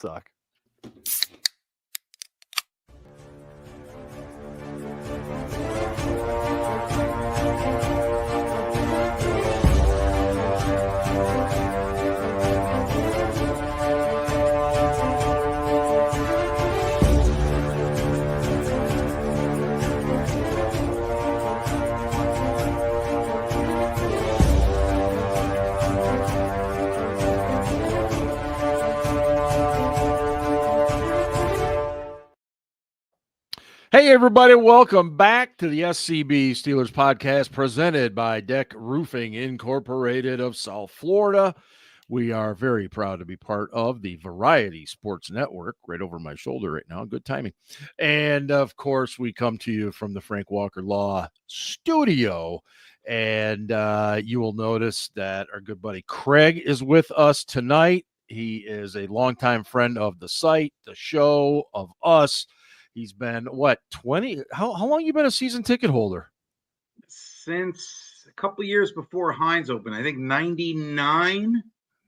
suck. Hey, everybody. Welcome back to the SCB Steelers Podcast presented by DEK Roofing Incorporated of South Florida. We are very proud to be part of the Variety Sports Network right over my shoulder right now. Good timing. And, of course, we come to you from the Frank Walker Law Studio. And you will notice that our good buddy Craig is with us tonight. He is a longtime friend of the site, the show, of us. He's been, 20? How long you been a season ticket holder? Since a couple of years before Heinz opened, I think 99.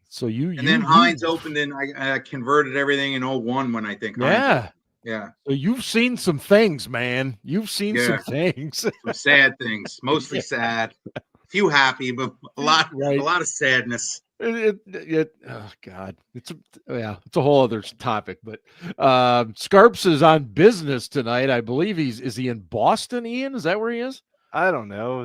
So then Heinz opened and I converted everything in 01 when I think Heinz opened. Yeah. So you've seen some things, man. You've seen some things. Some sad things, mostly sad. A few happy, but a lot of sadness. Oh God, it's a whole other topic. But Scarps is on business tonight. I believe is he in Boston? Ian, is that where he is? I don't know.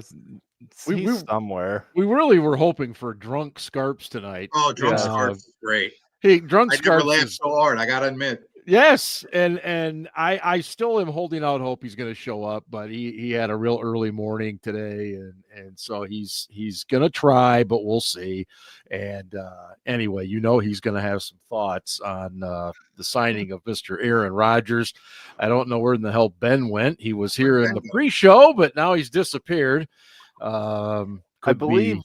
He's somewhere. We really were hoping for drunk Scarps tonight. Oh, drunk Scarps is great. Hey, drunk Scarps. I never laughed so hard. I gotta admit. Yes, and I still am holding out hope he's going to show up, but he had a real early morning today, and so he's going to try, but we'll see. And anyway, he's going to have some thoughts on the signing of Mr. Aaron Rodgers. I don't know where in the hell Ben went. He was here in the pre-show, but now he's disappeared. I believe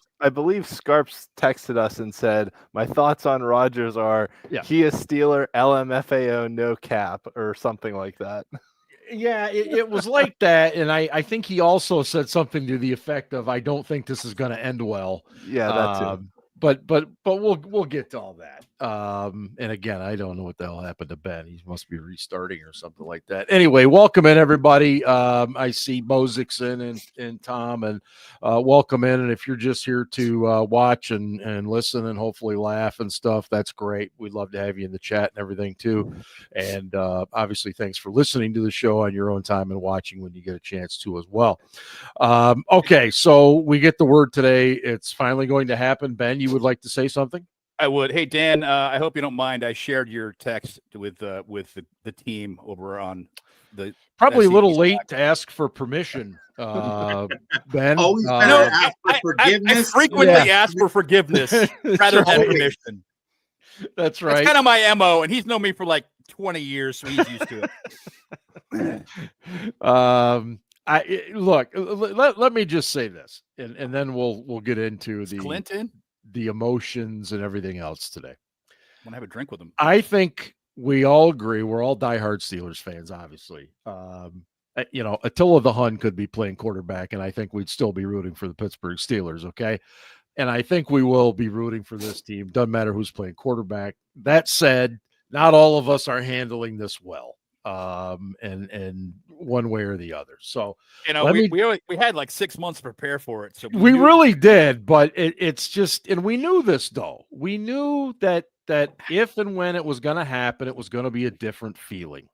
Scarps texted us and said, my thoughts on Rodgers are he is Steeler, LMFAO, no cap, or something like that. Yeah, it was like that. And I think he also said something to the effect of, I don't think this is going to end well. Yeah, that's it. But we'll get to all that. And again, I don't know what the hell happened to Ben. He must be restarting or something like that. Anyway, welcome in, everybody. I see Bozikson and Tom, and welcome in. And if you're just here to watch and listen and hopefully laugh and stuff, that's great. We'd love to have you in the chat and everything too. And obviously, thanks for listening to the show on your own time and watching when you get a chance to as well. Okay, so we get the word today. It's finally going to happen. Ben, you would like to say something? I would. Hey, Dan, I hope you don't mind. I shared your text with the team over on the probably SCB a little late Slack. to ask for permission, Ben. Always better ask for forgiveness. I frequently ask for forgiveness rather than permission. That's right. That's kind of my MO, and he's known me for like 20 years, so he's used to it. Let me just say this, and then we'll get into the emotions and everything else today. I want to have a drink with him. I think we all agree. We're all diehard Steelers fans, obviously. Attila the Hun could be playing quarterback, and I think we'd still be rooting for the Pittsburgh Steelers, okay? And I think we will be rooting for this team. Doesn't matter who's playing quarterback. That said, not all of us are handling this well. And one way or the other. So we had like 6 months to prepare for it. So we really did, but it's just, and we knew this though. We knew that if and when it was going to happen, it was going to be a different feeling,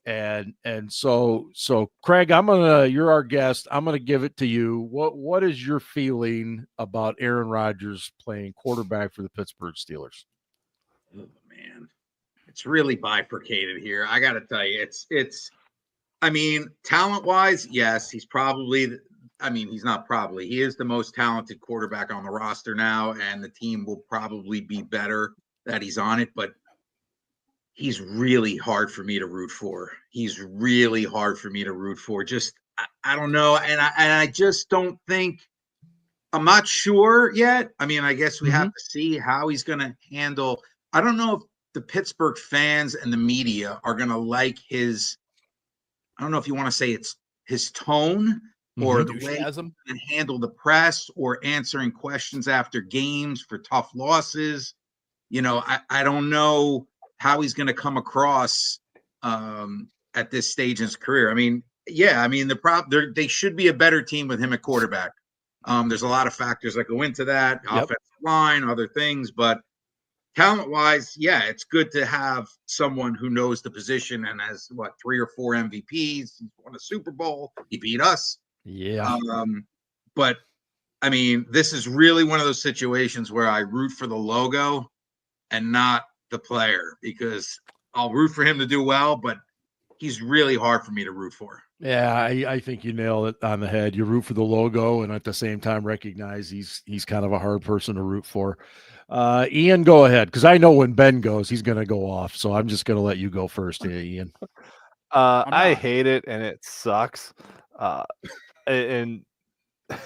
and so Craig, you're our guest. I'm going to give it to you. What is your feeling about Aaron Rodgers playing quarterback for the Pittsburgh Steelers? Oh man. It's really bifurcated here. I got to tell you, talent-wise, yes, he is the most talented quarterback on the roster now, and the team will probably be better that he's on it, but he's really hard for me to root for. Just, I don't know, and I just don't think, I'm not sure yet. I guess we have to see how he's going to handle. I don't know if the Pittsburgh fans and the media are going to like his, I don't know if you want to say it's his tone or the way he can handle the press or answering questions after games for tough losses. I don't know how he's going to come across at this stage in his career. I mean, they should be a better team with him at quarterback. There's a lot of factors that go into that, offensive line, other things, but talent-wise, yeah, it's good to have someone who knows the position and has 3 or 4 MVPs. He's won a Super Bowl. He beat us. Yeah. But I mean, this is really one of those situations where I root for the logo and not the player, because I'll root for him to do well, but he's really hard for me to root for. Yeah, I think you nailed it on the head. You root for the logo and at the same time recognize he's kind of a hard person to root for. Ian, go ahead, because I know when Ben goes, he's going to go off. So I'm just going to let you go first, Ian. I hate it, and it sucks. And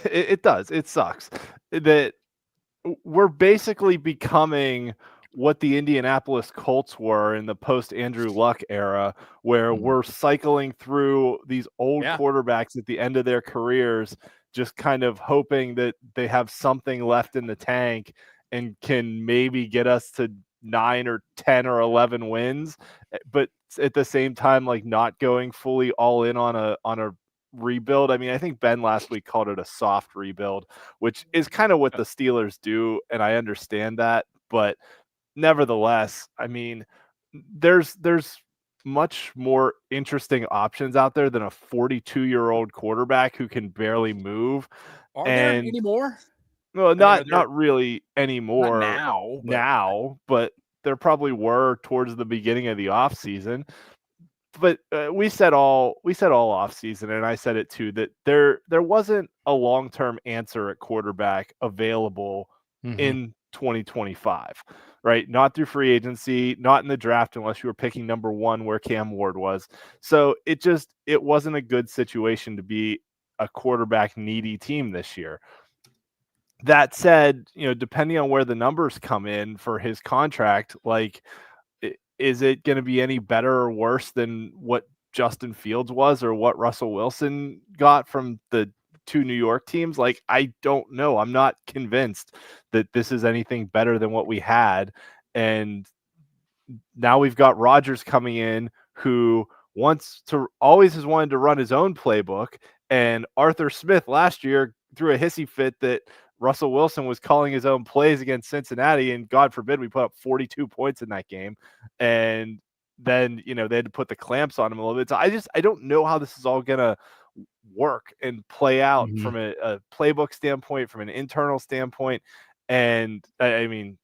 it does. It sucks that we're basically becoming what the Indianapolis Colts were in the post Andrew Luck era, where we're cycling through these old quarterbacks at the end of their careers, just kind of hoping that they have something left in the tank and can maybe get us to 9 or 10 or 11 wins, but at the same time, like, not going fully all in on a rebuild. I mean, I think Ben last week called it a soft rebuild, which is kind of what the Steelers do, and I understand that, but nevertheless, I mean, there's much more interesting options out there than a 42-year-old quarterback who can barely move. Are there any more? Well, not really anymore not now, but there probably were towards the beginning of the offseason. But we said all offseason, and I said it too, that there wasn't a long-term answer at quarterback available in 2025, right? Not through free agency, not in the draft unless you were picking number 1 where Cam Ward was. So it wasn't a good situation to be a quarterback needy team this year. That said, depending on where the numbers come in for his contract, like, is it going to be any better or worse than what Justin Fields was or what Russell Wilson got from the 2 New York teams? Like, I don't know. I'm not convinced that this is anything better than what we had. And now we've got Rodgers coming in, who always has wanted to run his own playbook. And Arthur Smith last year threw a hissy fit that Russell Wilson was calling his own plays against Cincinnati, and God forbid we put up 42 points in that game. And then, they had to put the clamps on him a little bit. So I don't know how this is all going to work and play out from a playbook standpoint, from an internal standpoint. And I mean,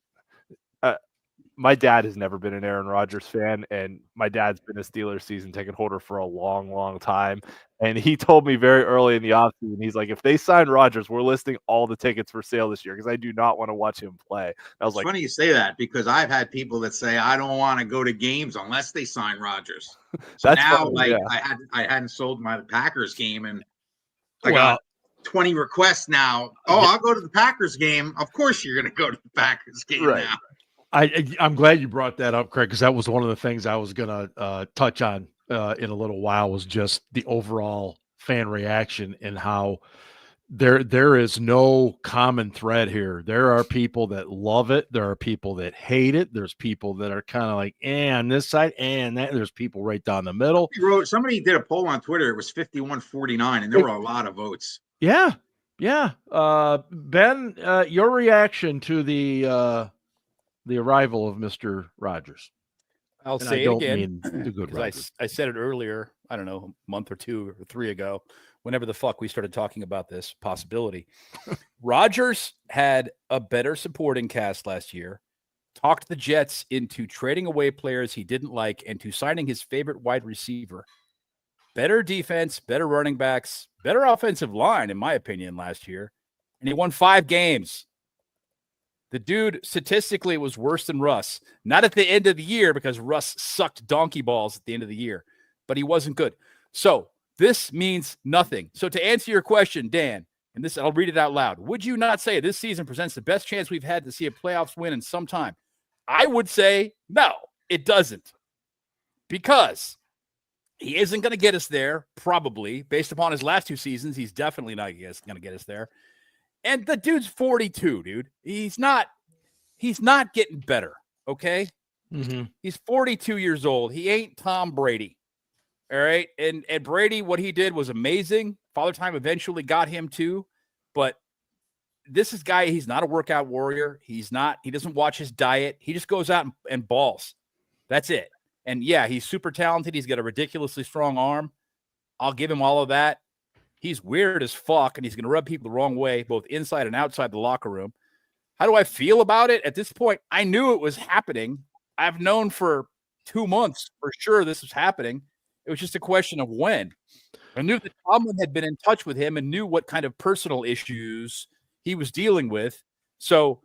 my dad has never been an Aaron Rodgers fan, and my dad's been a Steelers season ticket holder for a long, long time. And he told me very early in the offseason, he's like, if they sign Rodgers, we're listing all the tickets for sale this year because I do not want to watch him play. I was it's funny you say that, because I've had people that say I don't want to go to games unless they sign Rodgers. So now, funny, I hadn't sold my Packers game, and I got 20 requests now. Oh, I'll go to the Packers game. Of course you're going to go to the Packers game now. I'm glad you brought that up, Craig, because that was one of the things I was going to touch on in a little while, was just the overall fan reaction and how there is no common thread here. There are people that love it. There are people that hate it. There's people that are kind of like, on this side and that. There's people right down the middle. Somebody did a poll on Twitter. It was 51-49, and there were a lot of votes. Yeah. Yeah. Ben, your reaction to the arrival of Mr. Rodgers. I'll say it again. I said it earlier, I don't know, a month or 2 or 3 ago, whenever the fuck we started talking about this possibility. Rodgers had a better supporting cast last year, talked the Jets into trading away players he didn't like and to signing his favorite wide receiver. Better defense, better running backs, better offensive line, in my opinion, last year. And he won 5 games. The dude statistically was worse than Russ. Not at the end of the year, because Russ sucked donkey balls at the end of the year, but he wasn't good. So this means nothing. So to answer your question, Dan, and this, I'll read it out loud. Would you not say this season presents the best chance we've had to see a playoffs win in some time? I would say no, it doesn't, because he isn't going to get us there. Probably based upon his last 2 seasons, he's definitely not going to get us there. And the dude's 42, dude. He's not getting better, okay? Mm-hmm. He's 42 years old. He ain't Tom Brady. All right. And Brady, what he did was amazing. Father Time eventually got him too. But this is guy, he's not a workout warrior. He doesn't watch his diet. He just goes out and balls. That's it. And yeah, he's super talented. He's got a ridiculously strong arm. I'll give him all of that. He's weird as fuck, and he's going to rub people the wrong way, both inside and outside the locker room. How do I feel about it? At this point, I knew it was happening. I've known for 2 months for sure this was happening. It was just a question of when. I knew that Tomlin had been in touch with him and knew what kind of personal issues he was dealing with. So,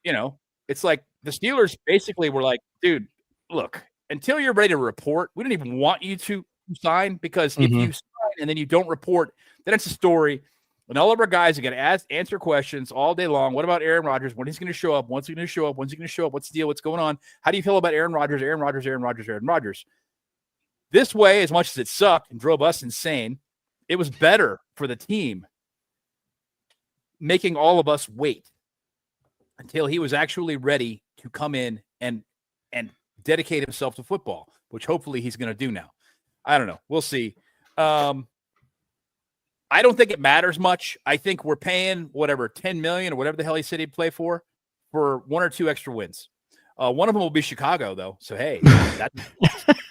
it's like the Steelers basically were like, dude, look, until you're ready to report, we don't even want you to sign, because if you sign and then you don't report, then it's a story. And all of our guys are going to answer questions all day long. What about Aaron Rodgers? When he's going to show up? When's he going to show up? When's he going to show up? What's the deal? What's going on? How do you feel about Aaron Rodgers? Aaron Rodgers, Aaron Rodgers, Aaron Rodgers. This way, as much as it sucked and drove us insane, it was better for the team, making all of us wait until he was actually ready to come in and dedicate himself to football, which hopefully he's going to do now. I don't know. We'll see. I don't think it matters much. I think we're paying whatever, $10 million or whatever the hell he said he'd play for 1 or 2 extra wins. One of them will be Chicago, though. So, hey, that's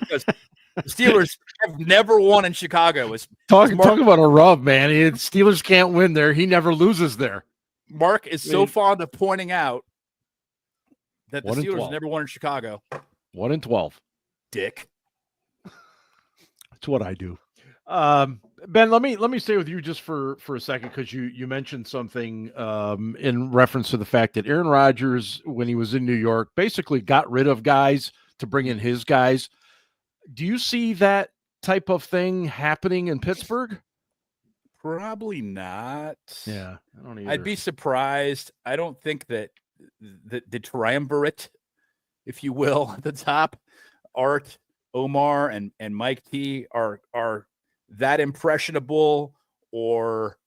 because the Steelers have never won in Chicago. Talk about a rub, man. Steelers can't win there. He never loses there. Mark is so fond of pointing out that the 1 and Steelers 12. never won in Chicago. 1 and 12. Dick. That's what I do. Ben, let me stay with you just for a second, because you mentioned something in reference to the fact that Aaron Rodgers, when he was in New York, basically got rid of guys to bring in his guys. Do you see that type of thing happening in Pittsburgh? Probably not. Yeah, I don't either. I'd be surprised. I don't think that the triumvirate, if you will, at the top, Art, Omar, and Mike T are that impressionable, or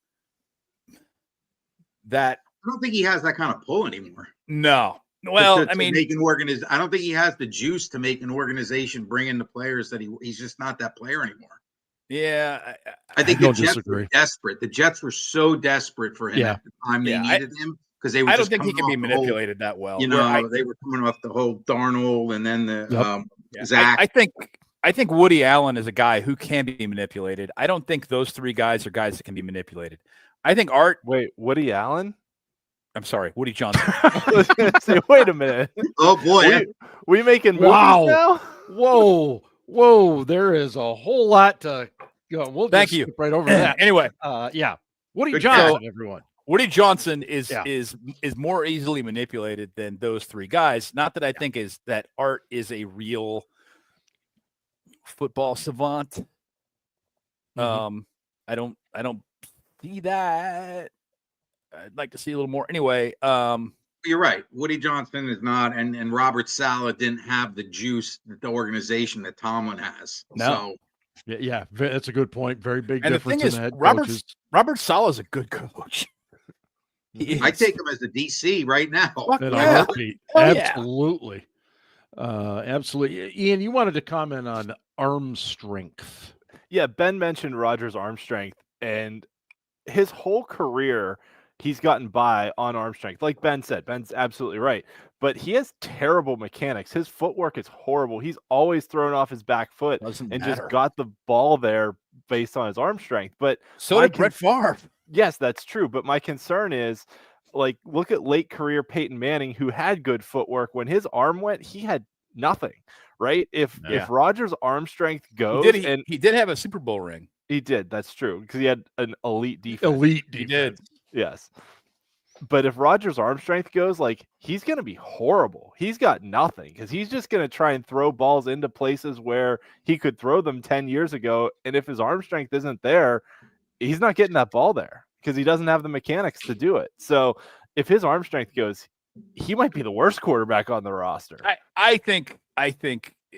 that. I don't think he has that kind of pull anymore. No. Well, I mean, I don't think he has the juice to make an organization bring in the players that he's just not that player anymore. Yeah, I think the Jets were desperate. The Jets were so desperate for him at the time they needed him, because they were. I don't think he can be manipulated that well. They were coming off the whole Darnold and then the Zach. I think Woody Allen is a guy who can be manipulated. I don't think those 3 guys are guys that can be manipulated. I think Art. Wait, Woody Allen? I'm sorry, Woody Johnson. Say, wait a minute. Oh boy, we making movies now? Whoa! There is a whole lot to go. We'll Thank just you. skip right over that. Anyway, Woody Johnson, everyone. Woody Johnson is more easily manipulated than those 3 guys. Not that I think that Art is a real football savant. I don't see that. I'd like to see a little more. Anyway, you're right. Woody Johnson is not, and Robert Saleh didn't have the juice that the organization that Tomlin has. No. So, yeah, that's a good point. Very big and difference the in thing the is, head coaches. Robert Saleh is a good coach. I take him as the DC right now. Absolutely. Absolutely. Ian, you wanted to comment on arm strength. Yeah, Ben mentioned Rodgers' arm strength, and his whole career, he's gotten by on arm strength. Like Ben said, Ben's absolutely right. But he has terrible mechanics. His footwork is horrible. He's always thrown off his back foot just got the ball there based on his arm strength. But so did Brett Favre. Yes, that's true. But my concern is, like, look at late career Peyton Manning, who had good footwork. When his arm went, he had nothing, right? If Rodgers' arm strength goes, he did have a Super Bowl ring. He did. That's true, because he had an elite defense. He did. Yes. But if Rodgers' arm strength goes, like, he's going to be horrible. He's got nothing, because he's just going to try and throw balls into places where he could throw them 10 years ago. And if his arm strength isn't there, he's not getting that ball there because he doesn't have the mechanics to do it. So if his arm strength goes, he might be the worst quarterback on the roster. I think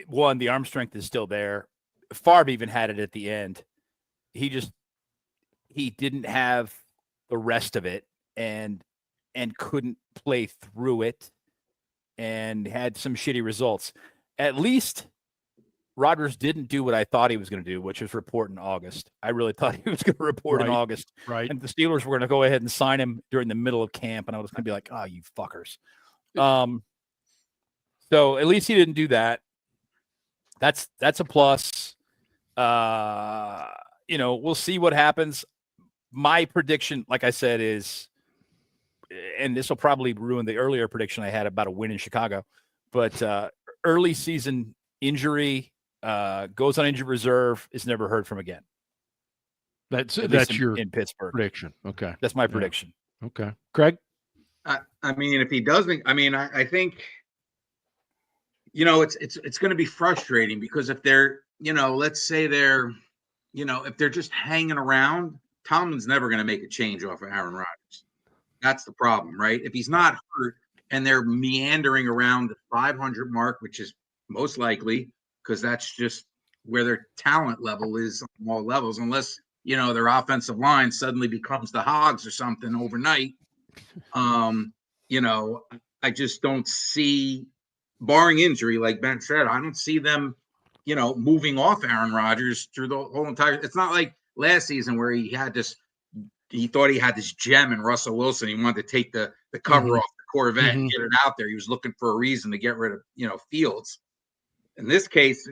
one, the arm strength is still there. Favre even had it at the end. He didn't have the rest of it and couldn't play through it. and had some shitty results. At least Rodgers didn't do what I thought he was going to do, which was report in August. I really thought he was going to report in August. Right. And the Steelers were going to go ahead and sign him during the middle of camp. And I was going to be like, oh, you fuckers. So at least he didn't do that. That's a plus. We'll see what happens. My prediction, like I said, is, and this will probably ruin the earlier prediction I had about a win in Chicago, but early season injury, goes on injured reserve, is never heard from again. That's your in Pittsburgh prediction. Okay. That's my prediction. Okay. Craig? I mean, if he doesn't, I think, it's going to be frustrating because if they're, let's say they're, if they're just hanging around, Tomlin's never going to make a change off of Aaron Rodgers. That's the problem, right? If he's not hurt and they're meandering around the 500 mark, which is most likely because that's just where their talent level is on all levels, unless, their offensive line suddenly becomes the Hogs or something overnight. I just don't see, barring injury, like Ben said, I don't see them, moving off Aaron Rodgers through the whole entire. It's not like last season where he thought he had this gem in Russell Wilson. He wanted to take the cover off the Corvette and get it out there. He was looking for a reason to get rid of, Fields. In this case,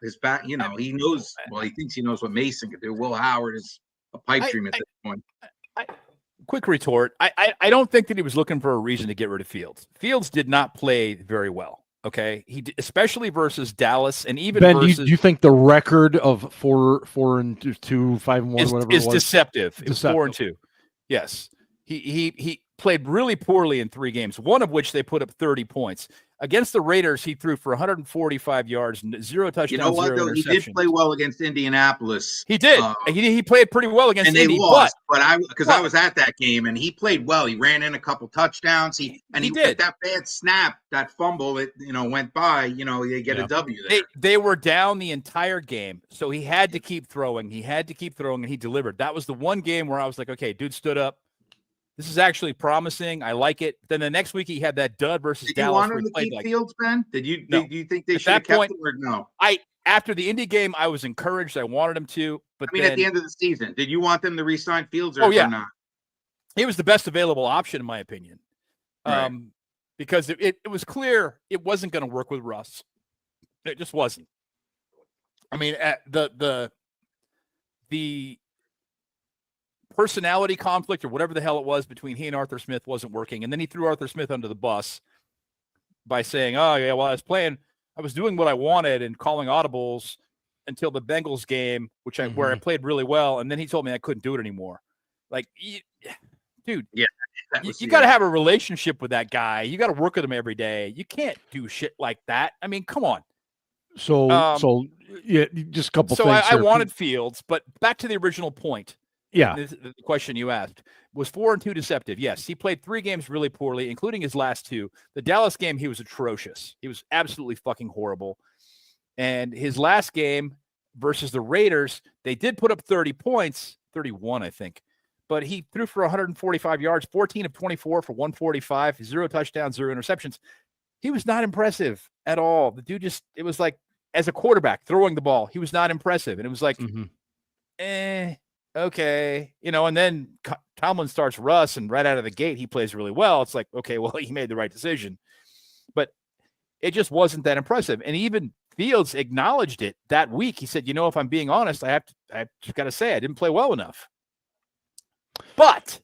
his back, he knows, he thinks he knows what Mason could do. Will Howard is a pipe dream at this point. Quick retort. I don't think that he was looking for a reason to get rid of Fields. Fields did not play very well. Okay. Especially versus Dallas and even Ben, versus. Do you think the record of 4-2, 5-1, whatever is it was, deceptive? It was 4-2. Yes. He played really poorly in 3 games, one of which they put up 30 points. Against the Raiders, he threw for 145 yards, 0 touchdowns, you know what, 0 though? interceptions. He did play well against Indianapolis. He did. He played pretty well against and they Indy, lost. But I was at that game, and he played well. He ran in a couple touchdowns. He did that bad snap, that fumble that went by. They get a W there. They were down the entire game, so he had to keep throwing. And he delivered. That was the one game where I was like, okay, dude stood up. This is actually promising. I like it. Then the next week he had that dud versus Dallas. Did you want him to keep Fields, Ben? Did you think they should have kept him or no? After the Indy game, I was encouraged. I wanted him to, but at the end of the season, did you want them to re-sign Fields or not? He was the best available option in my opinion. Right. Because it was clear it wasn't going to work with Russ. It just wasn't. I mean, the personality conflict or whatever the hell it was between he and Arthur Smith wasn't working. And then he threw Arthur Smith under the bus by saying, oh yeah, well, I was doing what I wanted and calling audibles until the Bengals game, where I played really well. And then he told me I couldn't do it anymore. Like, dude, yeah, you got to have a relationship with that guy. You got to work with him every day. You can't do shit like that. I mean, come on. So yeah, just a couple things. So I wanted Fields, but back to the original point. Yeah. The question you asked was 4-2 deceptive. Yes, he played 3 games really poorly, including his last 2. The Dallas game, he was atrocious. He was absolutely fucking horrible. And his last game versus the Raiders, they did put up 30 points, 31, I think. But he threw for 145 yards, 14 of 24 for 145, 0 touchdowns, 0 interceptions. He was not impressive at all. The dude it was like, as a quarterback throwing the ball, he was not impressive. And it was like, okay, and then Tomlin starts Russ, and right out of the gate, he plays really well. It's like, okay, well, he made the right decision. But it just wasn't that impressive. And even Fields acknowledged it that week. He said, if I'm being honest, I just got to say I didn't play well enough. But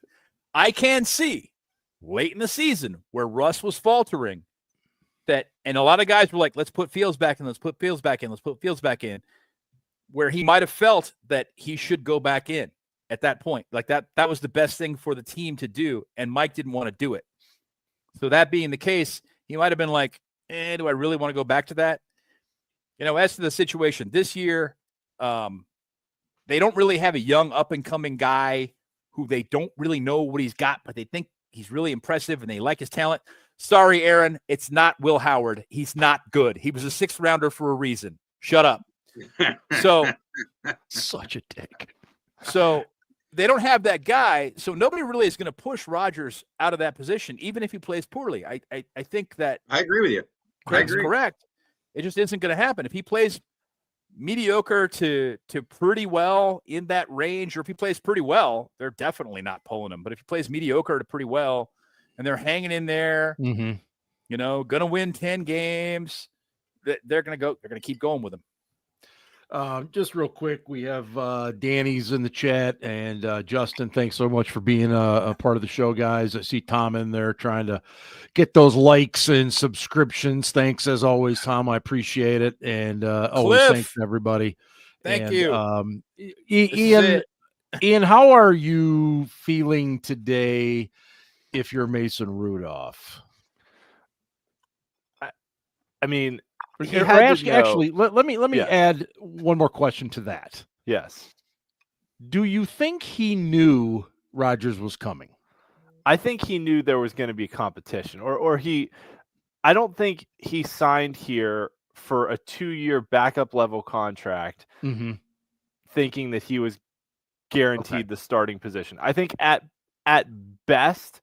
I can see late in the season where Russ was faltering and a lot of guys were like, let's put Fields back in, let's put Fields back in. Where he might have felt that he should go back in at that point. Like that was the best thing for the team to do, and Mike didn't want to do it. So that being the case, he might have been like, do I really want to go back to that? As to the situation this year, they don't really have a young up-and-coming guy who they don't really know what he's got, but they think he's really impressive and they like his talent. Sorry, Aaron, it's not Will Howard. He's not good. He was a 6th rounder for a reason. Shut up. So such a dick. So they don't have that guy, so nobody really is going to push Rodgers out of that position, even if he plays poorly. I think that I agree with you. Craig's correct. It just isn't going to happen. If he plays mediocre to pretty well in that range, or if he plays pretty well, they're definitely not pulling him. But if he plays mediocre to pretty well and they're hanging in there, going to win 10 games, they're going to keep going with him. Just real quick, we have Danny's in the chat, and Justin, thanks so much for being a part of the show, guys. I see Tom in there trying to get those likes and subscriptions. Thanks as always, Tom. I appreciate it, and always thanks to everybody. Thank you, Ian. How are you feeling today? If you're Mason Rudolph, I mean. Actually, let me add one more question to that. Yes. Do you think he knew Rodgers was coming? I think he knew there was going to be competition, I don't think he signed here for a 2-year backup level contract, thinking that he was guaranteed the starting position. I think at best,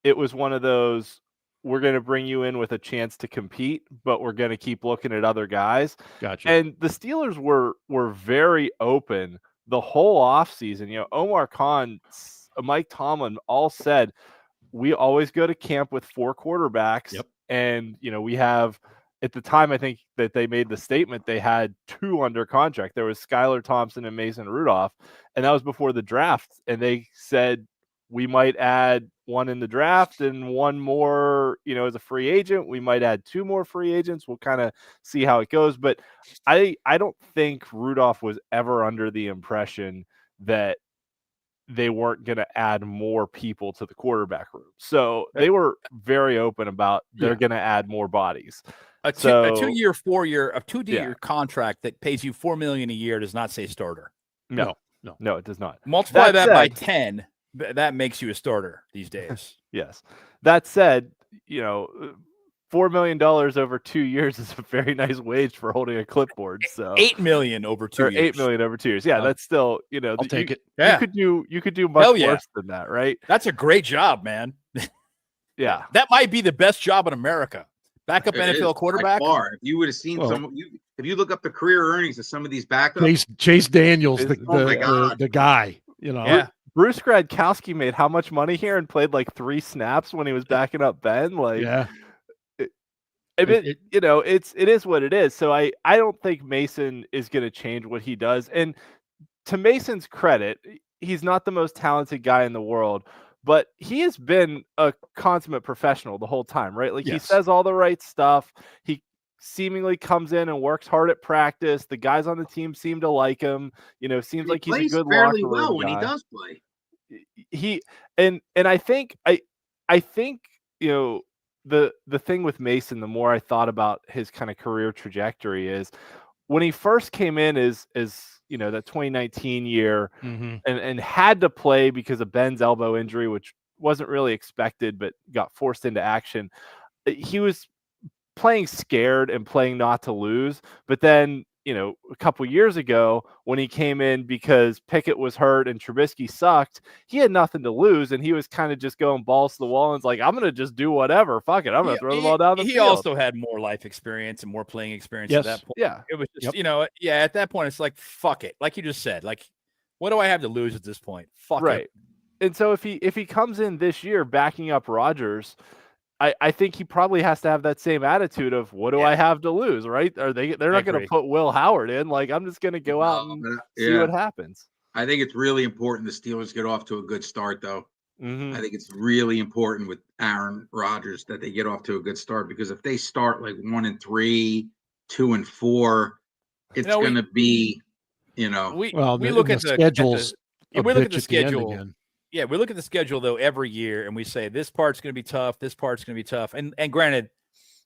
it was one of those, we're going to bring you in with a chance to compete, but we're going to keep looking at other guys. Gotcha. And the Steelers were very open the whole offseason. Omar Khan, Mike Tomlin all said, we always go to camp with 4 quarterbacks. Yep. And, we have, at the time, I think that they made the statement, they had 2 under contract. There was Skylar Thompson and Mason Rudolph, and that was before the draft. And they said, we might add 1 in the draft and 1 more, as a free agent. We might add 2 more free agents. We'll kind of see how it goes. But I don't think Rudolph was ever under the impression that they weren't going to add more people to the quarterback room. So they were very open about they're going to add more bodies. A 2-year, 4-year, a 2-year contract that pays you $4 million a year does not say starter. No, it does not. Multiply that by 10. That makes you a starter these days. Yes. That said, $4 million over 2 years is a very nice wage for holding a clipboard. So $8 million over 2 years. $8 million over 2 years. Yeah, that's still, I'll take it. Yeah. You could do much worse than that, right? That's a great job, man. Yeah. That might be the best job in America. Backup NFL quarterback. If you would have seen if you look up the career earnings of some of these backups, Chase Daniels, the guy, Yeah. Bruce Gradkowski made how much money here and played like 3 snaps when he was backing up Ben? It is what it is. So I don't think Mason is going to change what he does. And to Mason's credit, he's not the most talented guy in the world, but he has been a consummate professional the whole time, right? He says all the right stuff. He seemingly comes in and works hard at practice. The guys on the team seem to like him. Seems like he's a good fairly locker room well when guy. he does play. And I think the thing with Mason, the more I thought about his kind of career trajectory, is when he first came in as that 2019 year and had to play because of Ben's elbow injury, which wasn't really expected but got forced into action. He was playing scared and playing not to lose, but then a couple years ago when he came in because Pickett was hurt and Trubisky sucked, he had nothing to lose, and he was kind of just going balls to the wall and it's like, I'm going to just do whatever. Fuck it. I'm going to throw the ball down the field. He also had more life experience and more playing experience at that point. Yeah. It was just, at that point, it's like, fuck it. Like you just said, what do I have to lose at this point? Fuck it. And so if he comes in this year backing up Rodgers, I think he probably has to have that same attitude of what do I have to lose, right? They're not going to put Will Howard in. I'm just going to go out and see what happens. I think it's really important the Steelers get off to a good start, though. I think it's really important with Aaron Rodgers that they get off to a good start, because if they start 1-3, 2-4, it's going to be, we look at the schedules. We look at the schedule. Yeah, we look at the schedule, though, every year, and we say this part's going to be tough, this part's going to be tough. And granted,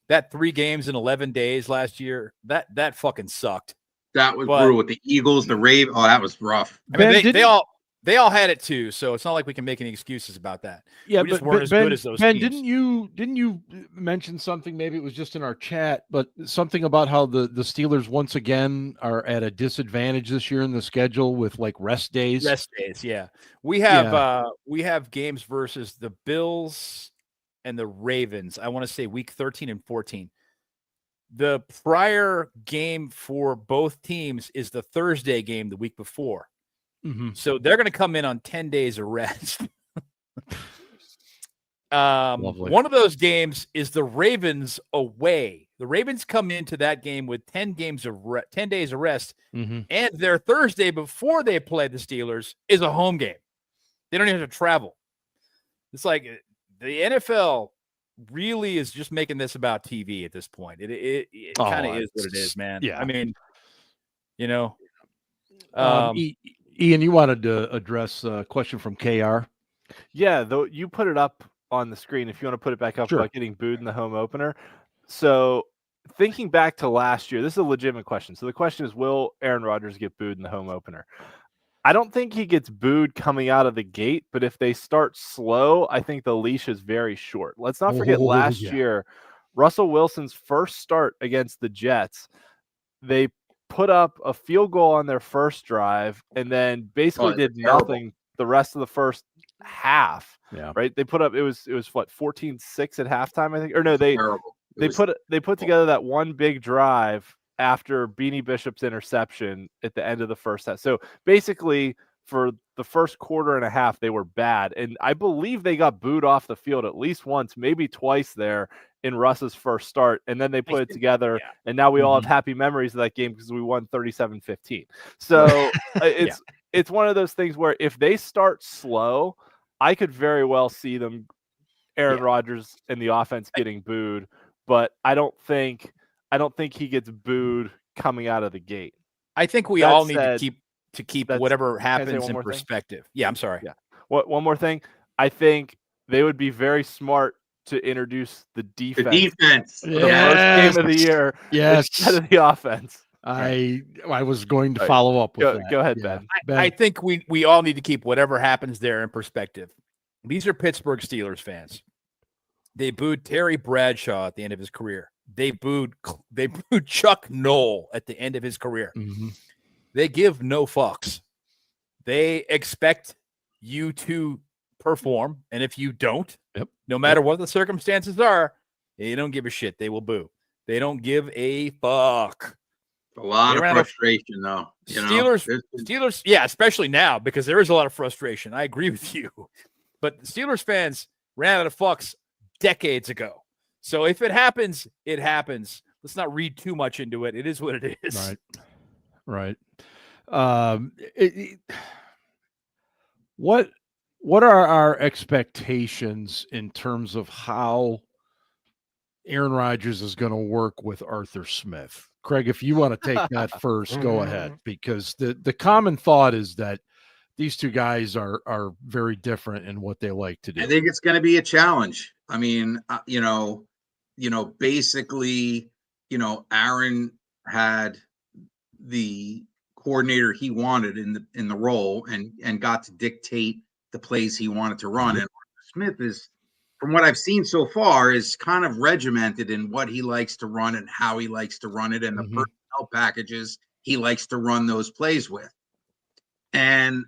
that 3 games in 11 days last year, that fucking sucked. That was brutal with the Eagles, the Ravens. Oh, that was rough. I mean, they all They all had it too, so it's not like we can make any excuses about that. Yeah, we just but weren't as Ben, good as those Ben, teams. didn't you mention something? Maybe it was just in our chat, but something about how the Steelers once again are at a disadvantage this year in the schedule with like rest days. Rest days, yeah. We have games versus the Bills and the Ravens. I want to say week 13 and 14. The prior game for both teams is the Thursday game the week before. Mm-hmm. So they're going to come in on 10 days of rest. One of those games is the Ravens away. The Ravens come into that game with 10 days of rest, and their Thursday before they play the Steelers is a home game. They don't even have to travel. It's like the NFL really is just making this about TV at this point. It kind of is what it is, man. Yeah. I mean, Ian, you wanted to address a question from KR? Yeah, though you put it up on the screen if you want to put it back up Sure. about getting booed in the home opener. So thinking back to last year, this is a legitimate question. So the question is, will Aaron Rodgers get booed in the home opener? I don't think he gets booed coming out of the gate, but if they start slow, I think the leash is very short. Let's not forget last year, Russell Wilson's first start against the Jets, they put up a field goal on their first drive and then basically did nothing the rest of the first half. Yeah. Right. They put up, it was what, 14-6 at halftime, I think. Or no, they put together that one big drive after Beanie Bishop's interception at the end of the first half. So basically for the first quarter and a half, they were bad. And I believe they got booed off the field at least once, maybe twice there in Russ's first start. And then they put it together. Yeah. And now we all have happy memories of that game because we won 37-15. So it's one of those things where if they start slow, I could very well see them, Aaron Rodgers and the offense getting booed, but I don't think he gets booed coming out of the gate. I think we all need to keep whatever happens in perspective. Yeah, I'm sorry. Yeah. One more thing. I think they would be very smart to introduce the defense. The defense. For the first game of the year. Yes. Instead of the offense. I was going to follow up with that. Go ahead, Ben. I think we all need to keep whatever happens there in perspective. These are Pittsburgh Steelers fans. They booed Terry Bradshaw at the end of his career. They booed Chuck Noll at the end of his career. Mm-hmm. They give no fucks. They expect you to perform, and if you don't, no matter what the circumstances are, they don't give a shit. They will boo. They don't give a fuck. A lot of frustration, though. Steelers, yeah, especially now because there is a lot of frustration. I agree with you, but Steelers fans ran out of fucks decades ago. So if it happens, it happens. Let's not read too much into it. It is what it is. Right. What are our expectations in terms of how Aaron Rodgers is going to work with Arthur Smith? Craig, if you want to take that first, go ahead, because the common thought is that these two guys are very different in what they like to do. I think it's going to be a challenge. I mean, basically, Aaron had the coordinator he wanted in the role and got to dictate the plays he wanted to run. And Smith is, from what I've seen so far, is kind of regimented in what he likes to run and how he likes to run it and the personnel packages he likes to run those plays with. And,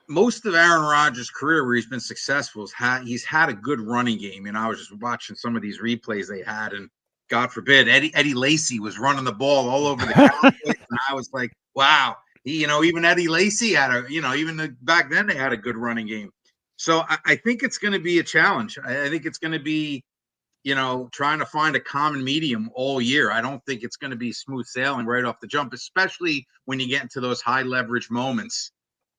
most of Aaron Rodgers' career where he's been successful he's had a good running game. I was just watching some of these replays they had, and God forbid, Eddie Lacy was running the ball all over the Cowboys, and I was like, wow. Even Eddie Lacy had back then they had a good running game. So I think it's going to be a challenge. I think it's going to be, trying to find a common medium all year. I don't think it's going to be smooth sailing right off the jump, especially when you get into those high leverage moments,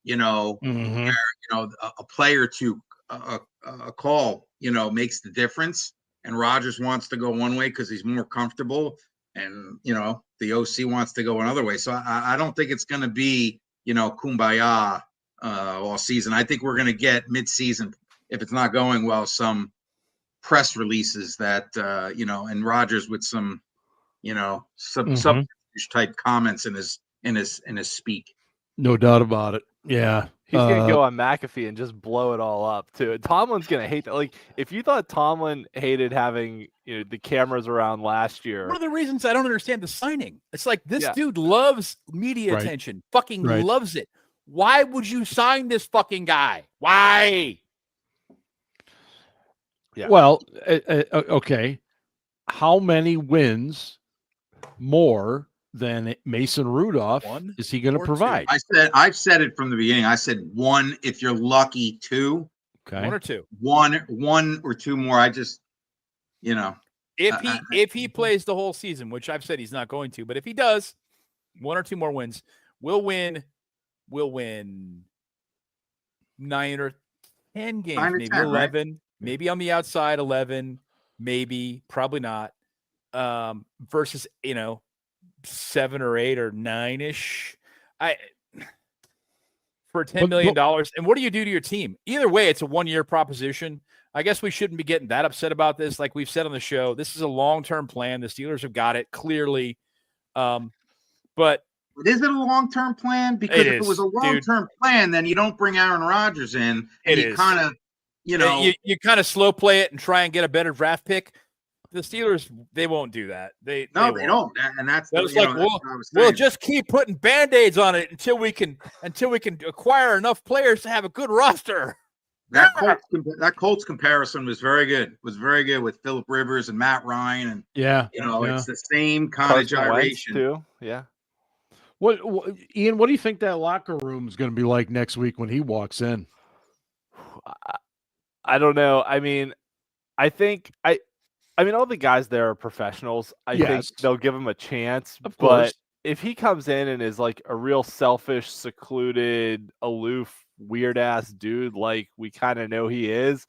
where, a player to a call, makes the difference. And Rodgers wants to go one way because he's more comfortable. And, the OC wants to go another way. So I don't think it's going to be, kumbaya all season. I think we're going to get mid-season, if it's not going well, some press releases that, and Rodgers with some, subterfuge type comments in his speak. No doubt about it. Yeah. He's going to go on McAfee and just blow it all up, too. And Tomlin's going to hate that. Like, if you thought Tomlin hated having the cameras around last year. One of the reasons I don't understand the signing. It's like this dude loves media attention. Fucking loves it. Why would you sign this fucking guy? Why? Yeah. Well, okay. How many wins more than Mason Rudolph is he going to provide? I've said it from the beginning. I said one, if you're lucky, two. Okay. One or two. One or two more. I just, if he plays the whole season, which I've said he's not going to, but if he does, 1 or 2 more wins, we'll win 9 or 10 games, maybe 10, 11, right? Maybe on the outside 11, maybe, probably not. Versus 7 or 8 or 9-ish. For $10 million. And what do you do to your team? Either way, it's a 1-year proposition. I guess we shouldn't be getting that upset about this. Like we've said on the show, this is a long-term plan. The Steelers have got it clearly. But is it a long-term plan? Because if it was a long-term plan, then you don't bring Aaron Rodgers in. And you kind of, you kind of slow play it and try and get a better draft pick. The Steelers, they won't do that. They don't. And that's we'll just keep putting Band-Aids on it until we can acquire enough players to have a good roster. That Colts comparison was very good. Was very good with Phillip Rivers and Matt Ryan, and it's the same kind of gyration too. Yeah. What Ian? What do you think that locker room is going to be like next week when he walks in? I don't know. I mean, I think all the guys there are professionals. I think they'll give him a chance. But if he comes in and is like a real selfish, secluded, aloof, weird-ass dude like we kind of know he is,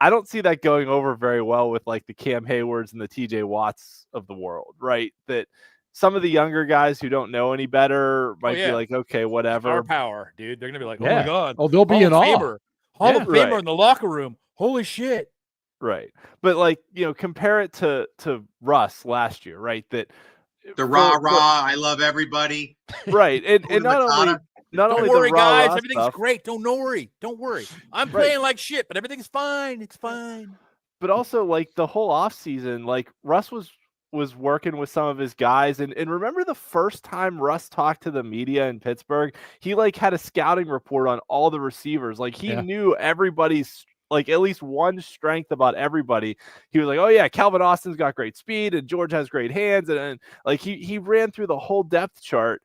I don't see that going over very well with like the Cam Haywards and the TJ Watts of the world, right? That some of the younger guys who don't know any better might be like, okay, whatever. Star power, dude. They're going to be like, oh, my God. Oh, they'll be in awe. Hall of Famer in the locker room. Holy shit. Right. But like, compare it to Russ last year, right? That the I love everybody. Right. And not only don't worry, guys, everything's great. Don't worry. I'm playing like shit, but everything's fine. It's fine. But also like the whole offseason, like Russ was working with some of his guys. And remember the first time Russ talked to the media in Pittsburgh, he like had a scouting report on all the receivers. Like he knew everybody's like at least one strength about everybody. He was like, oh yeah, Calvin Austin's got great speed and George has great hands. And like he ran through the whole depth chart.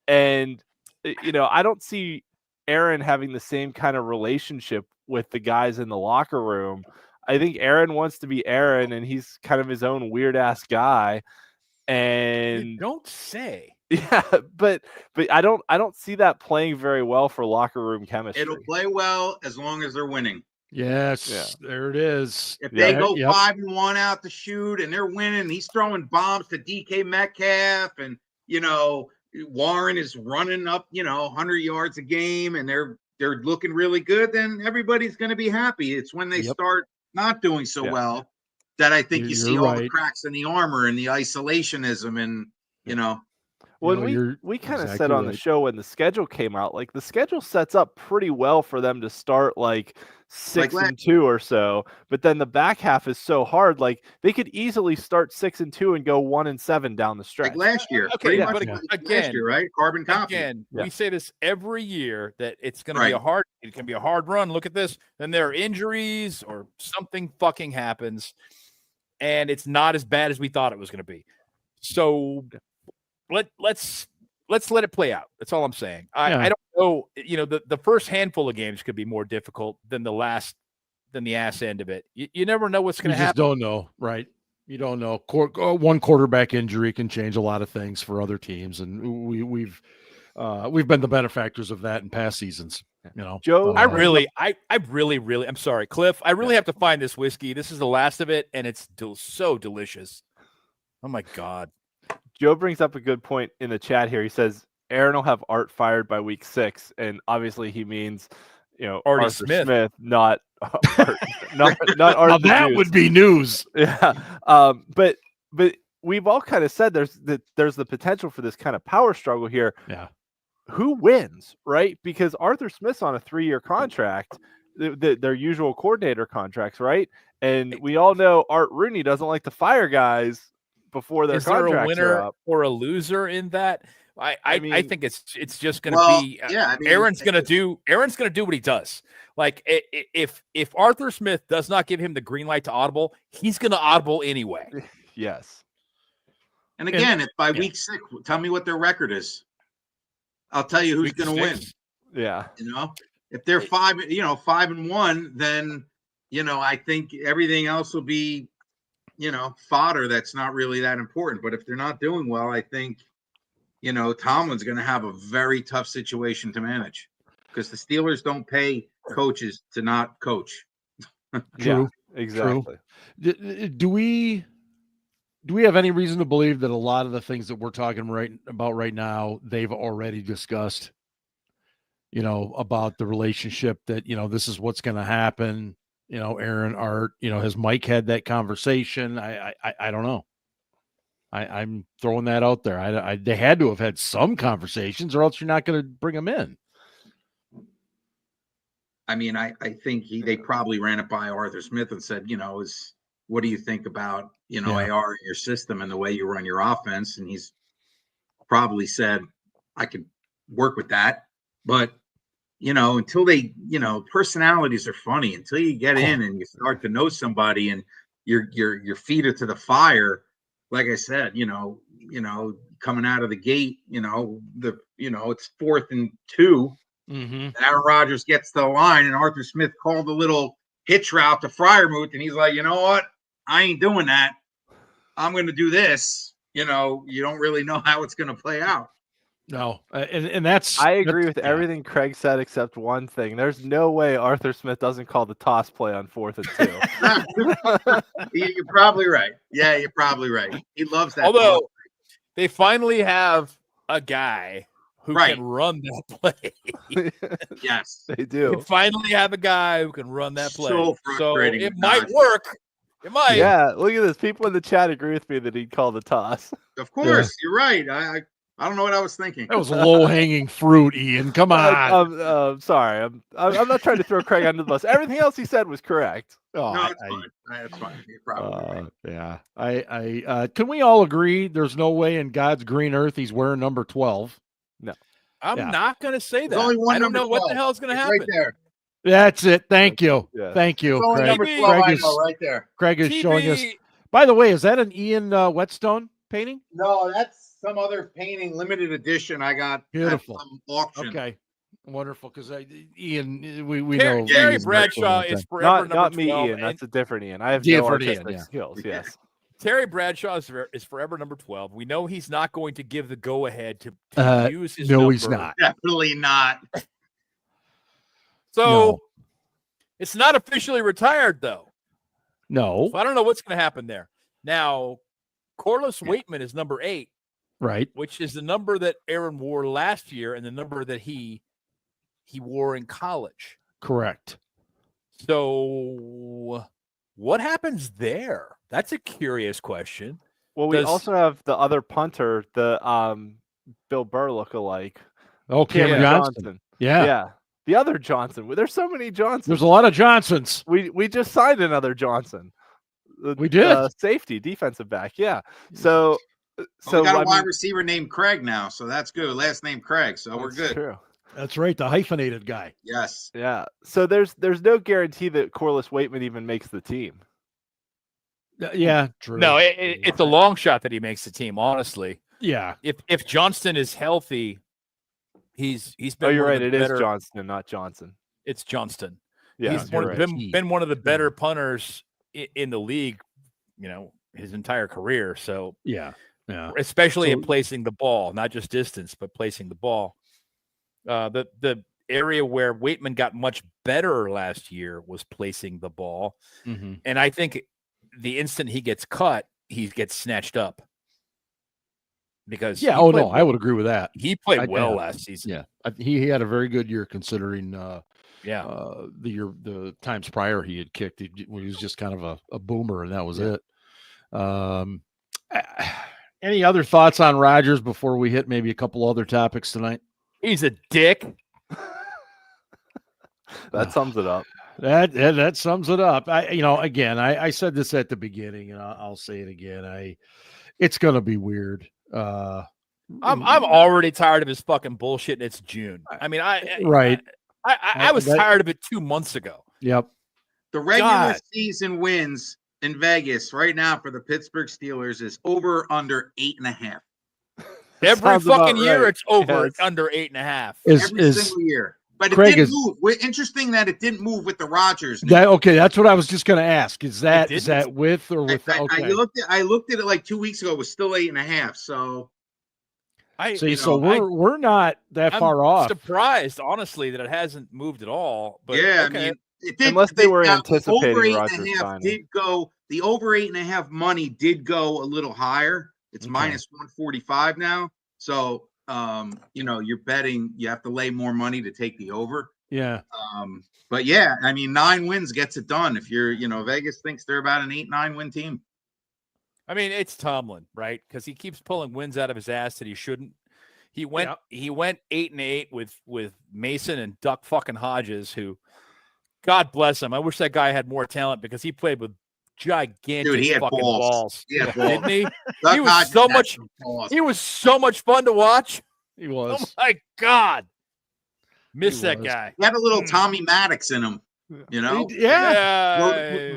And, I don't see Aaron having the same kind of relationship with the guys in the locker room. I think Aaron wants to be Aaron and he's kind of his own weird ass guy. And you don't say. Yeah, but I don't see that playing very well for locker room chemistry. It'll play well as long as they're winning. Yes, there it is. If they go 5-1 out to shoot and they're winning, he's throwing bombs to DK Metcalf, and Warren is running up 100 yards a game, and they're looking really good. Then everybody's going to be happy. It's when they start not doing so well that I think you see all the cracks in the armor and the isolationism, and When we kind of said on the show when the schedule came out, like the schedule sets up pretty well for them to start like 6-2 or so, but then the back half is so hard. Like they could easily start 6-2 and go 1-7 down the stretch. Like last year, but again, last year, right? Carbon copy. Again, we say this every year that it's going to be it can be a hard run. Look at this. Then there are injuries or something fucking happens, and it's not as bad as we thought it was going to be. So. Let's let it play out. That's all I'm saying. I don't know. The first handful of games could be more difficult than the ass end of it. You never know what's going to happen. You just don't know, right? You don't know. One quarterback injury can change a lot of things for other teams, and we've been the benefactors of that in past seasons. Joe, I really, I'm sorry, Cliff. I really have to find this whiskey. This is the last of it, and it's so delicious. Oh my God. Joe brings up a good point in the chat here. He says Aaron will have Art fired by week 6, and obviously he means Arthur Smith, not Art, not Art. Now that would be news. Yeah, but we've all kind of said there's the potential for this kind of power struggle here. Yeah, who wins, right? Because Arthur Smith's on a 3-year contract, their usual coordinator contracts, right? And we all know Art Rooney doesn't like to fire guys before their contracts are up. Is there a winner or a loser in that? I think it's just going to be. Aaron's going to do what he does. Like if Arthur Smith does not give him the green light to audible, he's going to audible anyway. Yes. And again, if by week 6, tell me what their record is. I'll tell you who's going to win. Yeah. If they're 5-1, then I think everything else will be, fodder. That's not really that important. But if they're not doing well, I think, Tomlin's going to have a very tough situation to manage because the Steelers don't pay coaches to not coach. True. Yeah, exactly. True. Do we have any reason to believe that a lot of the things that we're talking about right now, they've already discussed, about the relationship that, this is what's going to happen, Aaron, Art, has Mike had that conversation? I don't know. I'm throwing that out there. They had to have had some conversations or else you're not going to bring them in. I mean, I think they probably ran it by Arthur Smith and said, what do you think about, AR in your system and the way you run your offense? And he's probably said, I could work with that. But, until they, personalities are funny. Until you get in and you start to know somebody and your feet are to the fire. Like I said, coming out of the gate, it's 4th and 2. Mm-hmm. And Aaron Rodgers gets to the line and Arthur Smith called a little hitch route to Freiermuth. And he's like, you know what? I ain't doing that. I'm going to do this. You don't really know how it's going to play out. No. And that's, I agree with everything Craig said, except one thing. There's no way Arthur Smith doesn't call the toss play on 4th and 2. You're probably right. Yeah, you're probably right. He loves that. Although they finally have a guy who can run that play. Yes, they do. They finally have a guy who can run that play. So frustrating. So it might work. It might. Yeah, look at this. People in the chat agree with me that he'd call the toss. Of course, you're right. I don't know what I was thinking. That was low-hanging fruit, Ian. Come on. Sorry. I'm not trying to throw Craig under the bus. Everything else he said was correct. Oh, no, it's fine. That's fine. You're probably right. Yeah. Can we all agree there's no way in God's green earth he's wearing number 12? No. I'm not going to say that. Only one I don't know 12. what the hell is going to happen. Right there. That's it. Thank you. Yeah. Thank you, Craig. Number 12, I know, right there. Craig is showing us. By the way, is that an Ian Whetstone painting? No, that's some other painting, limited edition. I got beautiful at some auction. Okay, wonderful. Because Ian, we know Terry Bradshaw is forever not me, 12, Ian. That's a different Ian. I have no artistic skills. Yes. Terry Bradshaw is forever number 12. We know he's not going to give the go ahead to use his number. No, he's not. Definitely not. So it's not officially retired, though. No. So I don't know what's going to happen there. Now, Corliss Waitman is number 8. Right. Which is the number that Aaron wore last year and the number that he wore in college. Correct. So what happens there? That's a curious question. Well, we also have the other punter, the Bill Burr lookalike. Oh, Cameron Johnson. Yeah. Yeah. The other Johnson. There's so many Johnsons. There's a lot of Johnsons. We just signed another Johnson. We did. Safety, defensive back. Yeah. So we got a wide receiver named Craig now, so that's good. Last name Craig, so we're good. True. That's right, the hyphenated guy. Yes. Yeah. So there's no guarantee that Corliss Waitman even makes the team. Yeah, true. No, it's a long shot that he makes the team, honestly. Yeah. If Johnston is healthy, he's been. Oh, you're right. It is Johnston, not Johnson. It's Johnston. Yeah. He's been one of the better punters in the league, his entire career. So yeah. Especially in placing the ball, not just distance, but placing the ball. The area where Waitman got much better last year was placing the ball. Mm-hmm. And I think the instant he gets cut, he gets snatched up. Because I would agree with that. He played well last season. Yeah. He had a very good year considering the times prior he had kicked. He was just kind of a boomer, and that was it. Any other thoughts on Rodgers before we hit maybe a couple other topics tonight? He's a dick. That sums it up. That sums it up. I said this at the beginning, and I'll say it again. It's going to be weird. I'm already tired of his fucking bullshit, and it's June. I mean, I was tired of it 2 months ago. Yep. The regular season wins in Vegas right now for the Pittsburgh Steelers is over under 8.5. Every fucking year, it's over under 8.5. Every single year. But Craig, it didn't move. Interesting that it didn't move with the Rodgers. Okay, that's what I was just going to ask. Is that with or without? Okay. I looked at it like 2 weeks ago. It was still 8.5. So we're not that far off. Surprised, honestly, that it hasn't moved at all. But yeah, okay. I mean, it did, unless they were anticipating Rodgers signing. The over 8.5 money did go a little higher. It's minus 145 now. So. You're betting you have to lay more money to take the over. Yeah. But yeah, I mean, 9 wins gets it done. If you're, Vegas thinks they're about an 8-9 win team. I mean, it's Tomlin, right? Because he keeps pulling wins out of his ass that he shouldn't. He went 8-8 with Mason and Duck fucking Hodges, who, God bless him. I wish that guy had more talent because he played with gigantic fucking balls. Yeah, didn't he? He was so much fun to watch. He was. Oh my God. Miss that guy. He had a little Tommy Maddox in him. Yeah.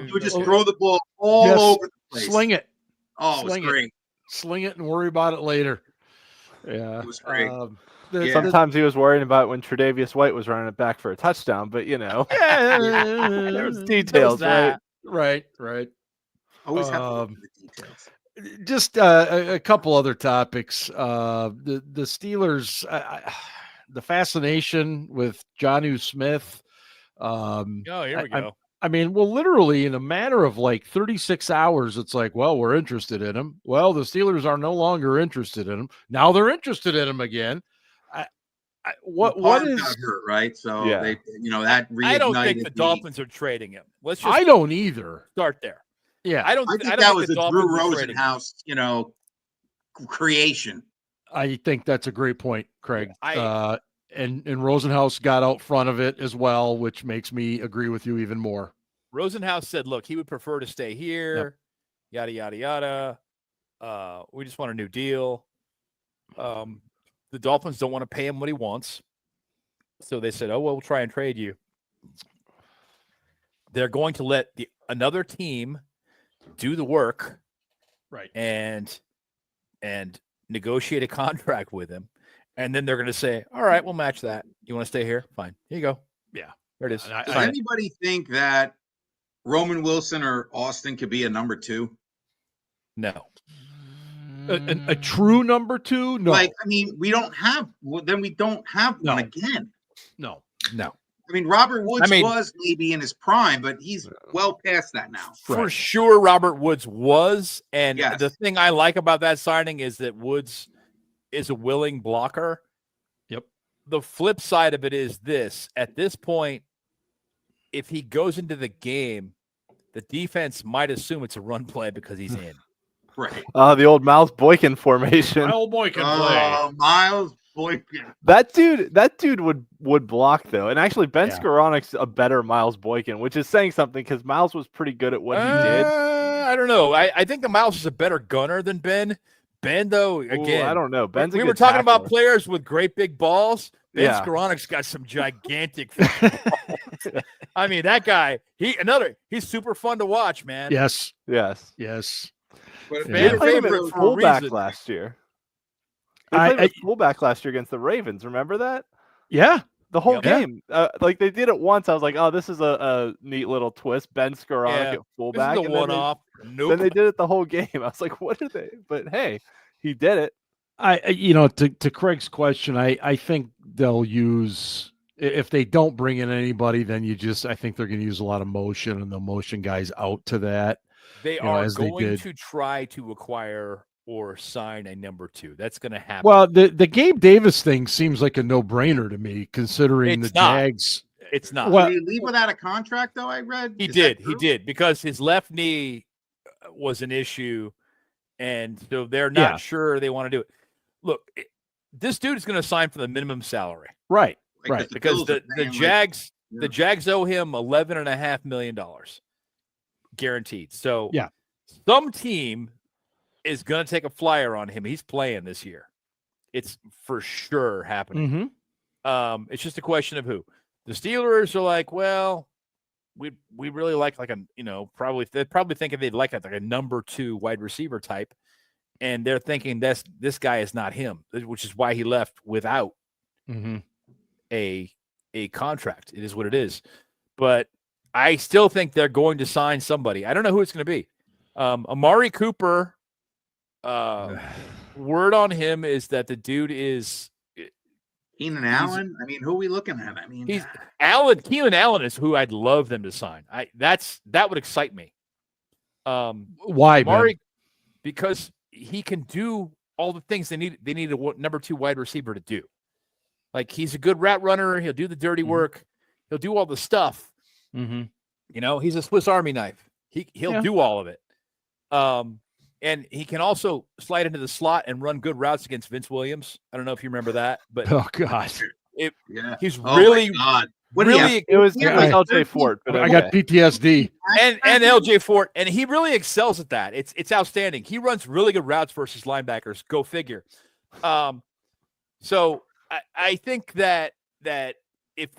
You would just throw the ball all over the place. Sling it. Oh, it was great. Sling it and worry about it later. Yeah. It was great. Sometimes he was worrying about when Tre'Davious White was running it back for a touchdown, but there was details, right? Right. Always have to look at the details. Just a couple other topics. The Steelers, the fascination with Jonnu Smith. Here we go. I mean, literally in a matter of like 36 hours, it's like, well, we're interested in him. Well, the Steelers are no longer interested in him. Now they're interested in him again. What is got hurt, right? So yeah. They, that reignited. I don't think the Dolphins are trading him. I don't either. Start there. Yeah, I think that was a Drew Rosenhaus, creation. I think that's a great point, Craig. And Rosenhaus got out front of it as well, which makes me agree with you even more. Rosenhaus said, "Look, he would prefer to stay here. Yada yada yada. We just want a new deal." The Dolphins don't want to pay him what he wants. So they said, we'll try and trade you. They're going to let another team do the work. Right. And negotiate a contract with him. And then they're going to say, all right, we'll match that. You want to stay here? Fine. Here you go. Yeah. There it is. Does anybody think that Roman Wilson or Austin could be a number 2? No. A true number 2? No. We don't have one again. No. I mean, Robert Woods was maybe in his prime, but he's well past that now. For sure, Robert Woods was. And the thing I like about that signing is that Woods is a willing blocker. Yep. The flip side of it is this. At this point, if he goes into the game, the defense might assume it's a run play because he's in. Right. The old Miles Boykin formation. Miles Boykin play. Miles Boykin. That dude would block though, and actually Ben Skoronek's a better Miles Boykin, which is saying something because Miles was pretty good at what he did. I don't know. I think the Miles is a better gunner than Ben. Ben though, again, I don't know. Ben's we were talking about players with great big balls. Ben Skoronek's got some gigantic balls. I mean, that guy. He's super fun to watch, man. Yes. But They played him at fullback last year. They played him at fullback last year against the Ravens. Remember that? Yeah. The whole game. They did it once. I was like, oh, this is a neat little twist. Ben Skoronek at fullback. This is a one-off. Then they did it the whole game. I was like, what are they? But hey, he did it. To Craig's question, I think they'll use, if they don't bring in anybody, then I think they're going to use a lot of motion, and they'll motion guys out to that. They are going to try to acquire or sign a number 2. That's going to happen. Well, the Gabe Davis thing seems like a no-brainer to me, considering the Jags. It's not. Well, did he leave without a contract, though, I read? He did, because his left knee was an issue, and so they're not sure they want to do it. Look, this dude is going to sign for the minimum salary. Right. Because the Jags, the Jags owe him $11.5 million guaranteed. So some team is going to take a flyer on him. He's playing this year. It's for sure happening. It's just a question of who. The Steelers are like, well, we really like a, they're probably thinking they'd like a number 2 wide receiver type. And they're thinking this guy is not him, which is why he left without a contract. It is what it is. But I still think they're going to sign somebody. I don't know who it's going to be. Amari Cooper, word on him is that the dude is Keenan Allen. I mean, who are we looking at? I mean, Keenan Allen is who I'd love them to sign. That would excite me. Why, Amari? Because he can do all the things they need a number 2 wide receiver to do. Like, he's a good route runner. He'll do the dirty work. He'll do all the stuff. He's a Swiss Army knife. He'll do all of it. And he can also slide into the slot and run good routes against Vince Williams. I don't know if you remember that, but oh gosh, he's really, really. It was LJ Fort, but I got PTSD. And LJ Fort, and he really excels at that. It's outstanding. He runs really good routes versus linebackers. Go figure. So I think that if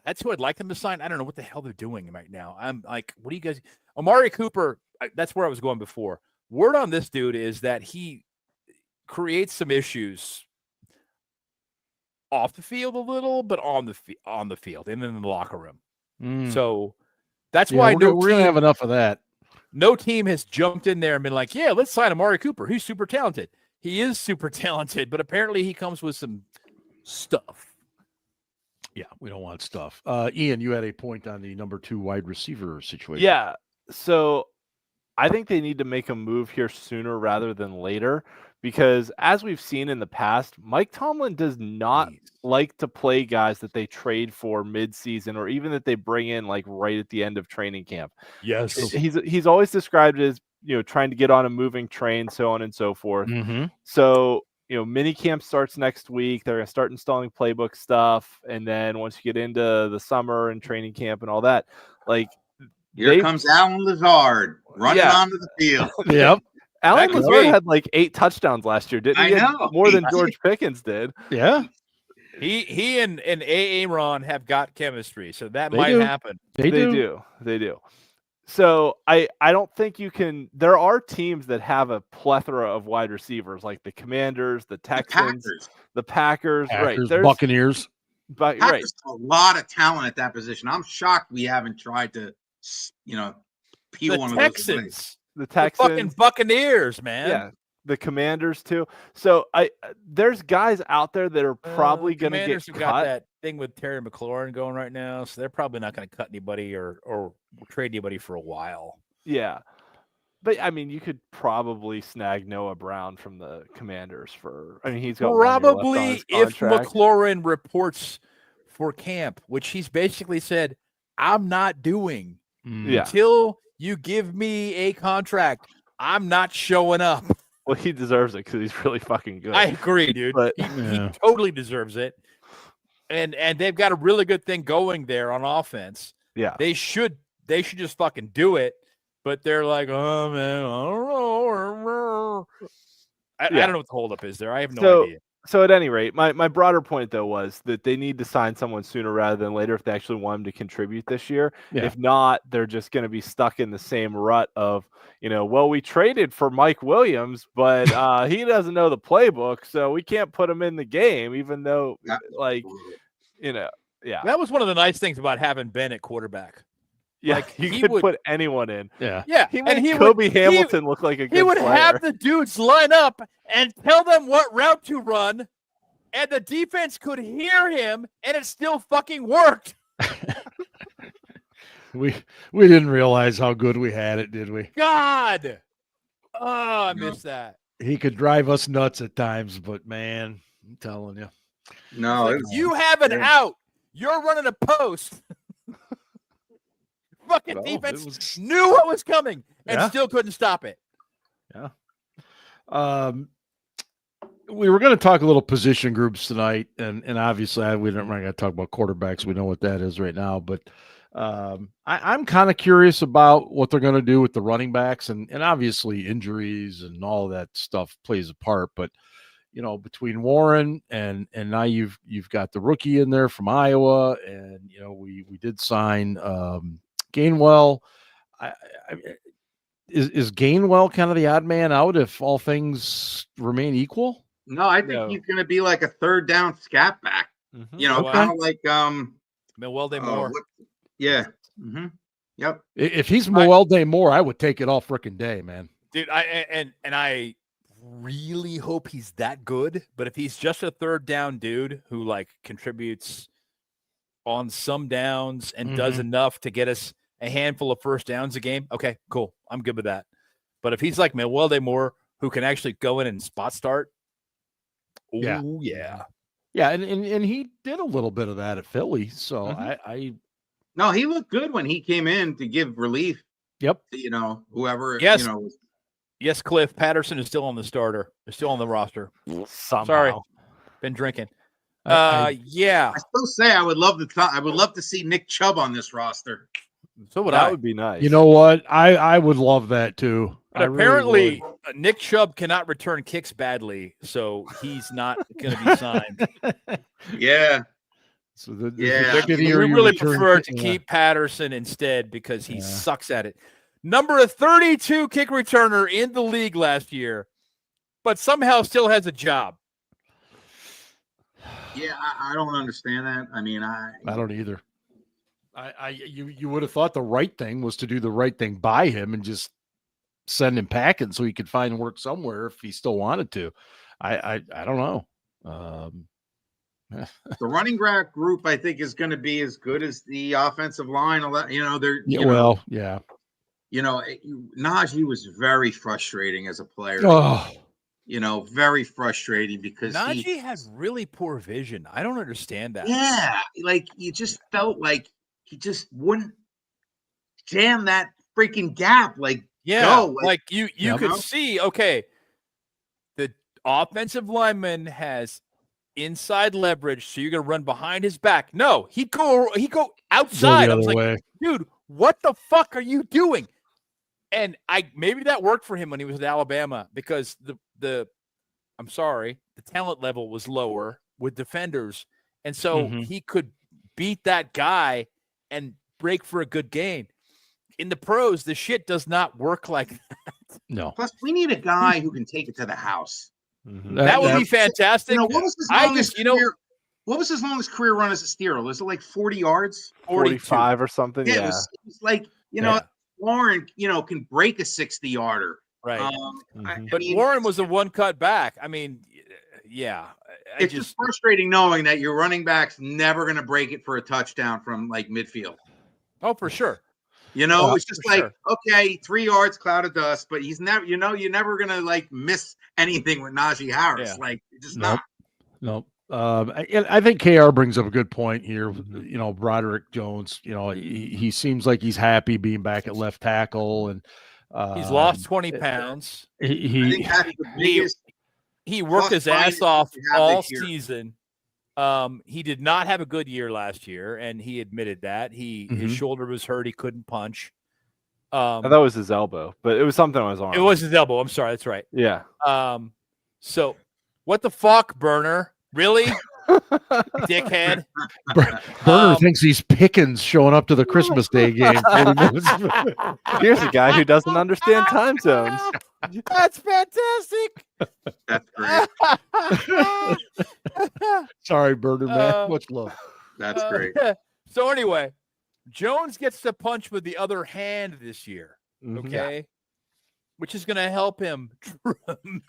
that's who I'd like them to sign. I don't know what the hell they're doing right now. I'm like, what do you guys? Amari Cooper. That's where I was going before. Word on this dude is that he creates some issues off the field a little, but on the field and in the locker room. So that's why we're going to have enough of that. No team has jumped in there and been like, yeah, let's sign Amari Cooper. He's super talented. He is super talented, but apparently he comes with some stuff. Yeah, we don't want stuff. Ian, you had a point on the number 2 wide receiver situation. Yeah, so I think they need to make a move here sooner rather than later, because as we've seen in the past, Mike Tomlin does not like to play guys that they trade for mid-season or even that they bring in like right at the end of training camp. Yes. He's always described it as, trying to get on a moving train, so on and so forth. So, mini camp starts next week. They're going to start installing playbook stuff. And then once you get into the summer and training camp and all that, like, here comes Alan Lazard running onto the field. Yep. Alan Lazard had like 8 touchdowns last year, didn't he? I know. More than George Pickens did. Yeah. He and Aaron have got chemistry, so that might happen. They do. So I don't think you can. There are teams that have a plethora of wide receivers, like the Commanders, the Texans, the Packers, right? There's Buccaneers. Right. There's a lot of talent at that position. I'm shocked we haven't tried to, peel one of those away. The Texans, the fucking Buccaneers, man. Yeah, the Commanders too. So there's guys out there that are probably going to get cut. Got that thing with Terry McLaurin going right now, so they're probably not going to cut anybody or trade anybody for a while. Yeah, but I mean, you could probably snag Noah Brown from the Commanders for. I mean, he's got probably if McLaurin reports for camp, which he's basically said, I'm not doing until you give me a contract. I'm not showing up. Well, he deserves it because he's really fucking good. I agree, dude. But he totally deserves it. And they've got a really good thing going there on offense. Yeah, they should just fucking do it. But they're like, oh man, I don't know. I don't know what the holdup is there. I have no idea. So at any rate, my broader point, though, was that they need to sign someone sooner rather than later if they actually want him to contribute this year. Yeah. If not, they're just going to be stuck in the same rut of, well, we traded for Mike Williams, but he doesn't know the playbook, so we can't put him in the game, even though, That was one of the nice things about having Ben at quarterback. Yeah, like, he could put anyone in. Yeah. He made Kobe Hamilton look like a good player. He would have the dudes line up and tell them what route to run, and the defense could hear him, and it still fucking worked. We didn't realize how good we had it, did we? God. Oh, I miss that. He could drive us nuts at times, but man, I'm telling you. No. You have an out. You're running a post. Fucking defense knew what was coming and still couldn't stop it. Yeah. we were going to talk a little position groups tonight, and obviously we're not going to talk about quarterbacks. We know what that is right now, but I'm kind of curious about what they're going to do with the running backs, and obviously injuries and all that stuff plays a part. But between Warren and now you've got the rookie in there from Iowa, and we did sign Gainwell. Is Gainwell kind of the odd man out if all things remain equal? No, I think he's going to be like a third down scat back. Mm-hmm. Kind of like Mewelde Moore. Yeah. Mm-hmm. Yep. If he's Mewelde Moore, I would take it all freaking day, man. Dude, I really hope he's that good. But if he's just a third down dude who like contributes on some downs and does enough to get us a handful of first downs a game, okay, cool. I'm good with that. But if he's like Mewelde Moore, who can actually go in and spot start, yeah, and he did a little bit of that at Philly. So no, he looked good when he came in to give relief. Yep. To, whoever. Yes. Yes, Cliff Patterson is still on the starter. Is still on the roster. Somehow. Sorry, been drinking. Yeah. I still say I would love to see Nick Chubb on this roster. So that would be nice. You know what? I would love that too. But apparently, Nick Chubb cannot return kicks badly, so he's not going to be signed. Yeah. So we really prefer to keep Patterson instead because he sucks at it. Number 32 kick returner in the league last year, but somehow still has a job. Yeah, I don't understand that. I mean, I don't either. You would have thought the right thing was to do the right thing by him and just send him packing so he could find work somewhere if he still wanted to. I don't know. The running back group, I think, is going to be as good as the offensive line. Najee was very frustrating as a player. Oh. Very frustrating because Najee has really poor vision. I don't understand that. Yeah, like you just felt like he just wouldn't jam that freaking gap. Like, you could see. Okay, the offensive lineman has inside leverage, so you're gonna run behind his back. No, he go outside. I was like, dude, what the fuck are you doing? And maybe that worked for him when he was at Alabama because the talent level was lower with defenders, and so he could beat that guy and break for a good gain. In the pros, the shit does not work like that. No. Plus, we need a guy who can take it to the house. That would be fantastic. What was his longest career run as a Steeler? Was it like 40 yards? 45 or something? Yeah. It was like, Warren, can break a 60-yarder. Right. But Warren was the one cut back. I mean, it's just frustrating knowing that your running back's never going to break it for a touchdown from like midfield. Oh, for sure. It's just like, okay, 3 yards, cloud of dust, but he's never, you're never going to like miss anything with Najee Harris. Yeah. Like, just not. Nope. I think KR brings up a good point here. Broderick Jones, he seems like he's happy being back at left tackle, and he's lost 20 pounds. He worked his ass off all season. He did not have a good year last year, and he admitted that. His shoulder was hurt. He couldn't punch. I thought it was his elbow, but it was something on his arm. It was his elbow. I'm sorry. That's right. Yeah. So what the fuck, Burner? Really? Dickhead. Burner thinks he's Pickens showing up to the Christmas Day game. Here's a guy who doesn't understand time zones. That's fantastic. That's great. Sorry, Burner, man. Much love. That's great. So anyway, Jones gets to punch with the other hand this year. Okay. Yeah. Which is going to help him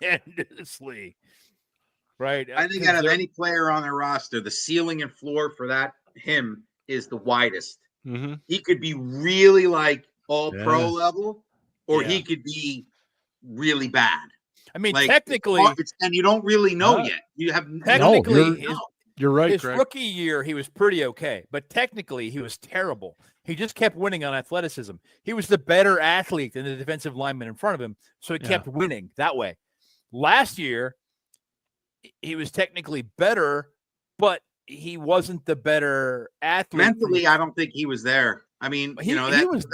tremendously. Right. I think out of any player on their roster, the ceiling and floor for him is the widest. He could be really like all pro level, or he could be really bad. I mean, technically, and you don't really know yet. You have technically. You're right. His Greg. rookie year, he was pretty okay, but technically, he was terrible. He just kept winning on athleticism. He was the better athlete than the defensive lineman in front of him, so he kept winning that way. Last year, he was technically better, but he wasn't the better athlete. Mentally, I don't think he was there. I mean, he was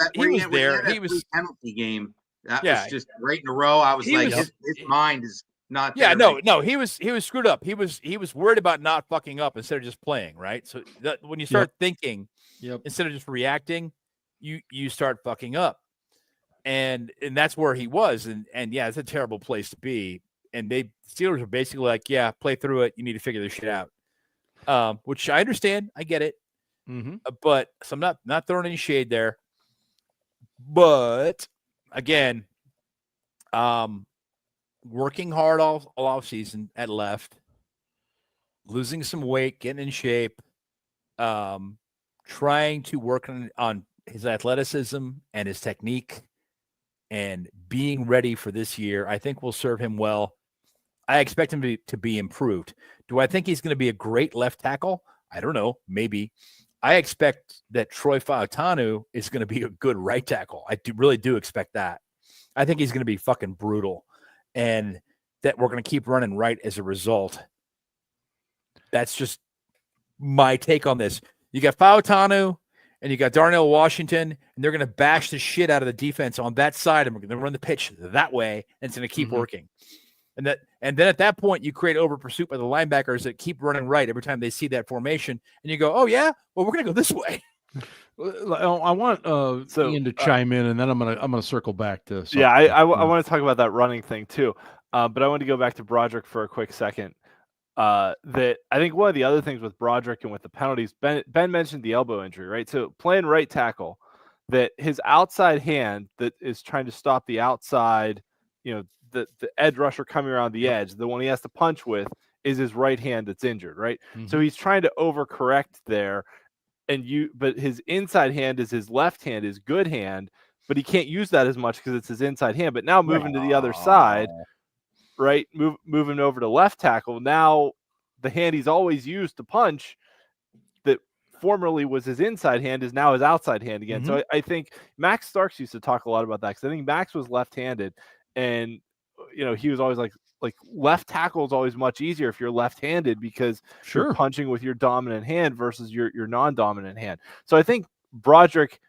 there. He was penalty game. That was just right in a row. I was like, his mind is not. Yeah, no. He was screwed up. He was worried about not fucking up instead of just playing. Right. So when you start thinking, instead of just reacting, you start fucking up, and that's where he was. And yeah, it's a terrible place to be. And Steelers are basically like, yeah, play through it. You need to figure this shit out. Which I understand. I get it. Mm-hmm. But so I'm not throwing any shade there. But again, working hard all season at left, losing some weight, getting in shape, trying to work on his athleticism and his technique, and being ready for this year, I think will serve him well. I expect him to be improved. Do I think he's going to be a great left tackle? I don't know. Maybe. I expect that Troy Fautanu is going to be a good right tackle. I really do expect that. I think he's going to be fucking brutal, and that we're going to keep running right as a result. That's just my take on this. You got Fautanu and you got Darnell Washington, and they're going to bash the shit out of the defense on that side, and we're going to run the pitch that way, and it's going to keep working. And then at that point, you create over pursuit by the linebackers that keep running right every time they see that formation, and you go, "Oh yeah, well we're going to go this way." I want Ian to chime in, and then I'm gonna circle back to. Yeah, I want to talk about that running thing too, but I want to go back to Broderick for a quick second. That I think one of the other things with Broderick and with the penalties, Ben mentioned the elbow injury, right? So playing right tackle, that his outside hand that is trying to stop the outside, the edge rusher coming around the edge, the one he has to punch with is his right hand that's injured, right? Mm-hmm. So he's trying to overcorrect there, but his inside hand is his left hand, his good hand, but he can't use that as much because it's his inside hand. But now moving to the other side, right? Moving over to left tackle. Now the hand he's always used to punch that formerly was his inside hand is now his outside hand again. Mm-hmm. So I think Max Starks used to talk a lot about that because I think Max was left-handed, and he was always like left tackle is always much easier if you're left-handed because you're punching with your dominant hand versus your non-dominant hand. So I think Broderick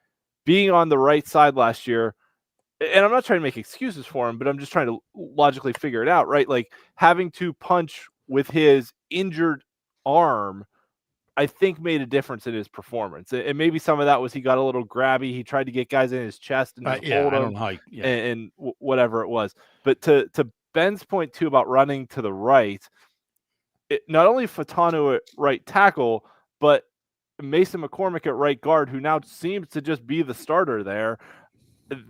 being on the right side last year, and I'm not trying to make excuses for him, but I'm just trying to logically figure it out, right? Like having to punch with his injured arm, I think made a difference in his performance. And maybe some of that was he got a little grabby. He tried to get guys in his chest and hold them and whatever it was. But to Ben's point too about running to the right, not only Fautanu at right tackle, but Mason McCormick at right guard, who now seems to just be the starter there.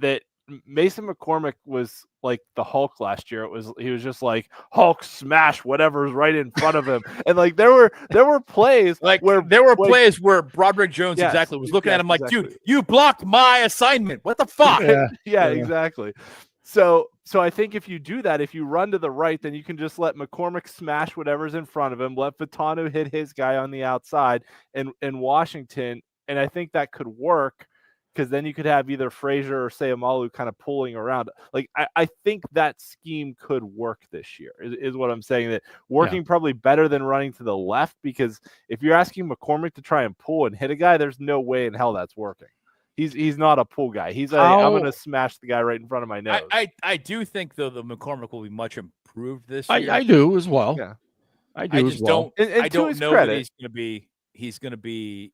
That Mason McCormick was like the Hulk last year. He was just like Hulk smash whatever's right in front of him, and like there were plays where Broderick Jones was looking at him like, dude, you blocked my assignment. What the fuck? Yeah, exactly. So I think if you do that, if you run to the right, then you can just let McCormick smash whatever's in front of him, let Fautanu hit his guy on the outside and Washington, and I think that could work. Because then you could have either Frazier or Sayamalu kind of pulling around. Like I think that scheme could work this year. Is what I'm saying. That working probably better than running to the left. Because if you're asking McCormick to try and pull and hit a guy, there's no way in hell that's working. He's not a pull guy. I'm going to smash the guy right in front of my nose. I do think though the McCormick will be much improved this year. I do as well. Yeah, I do as well. I don't know that he's going to be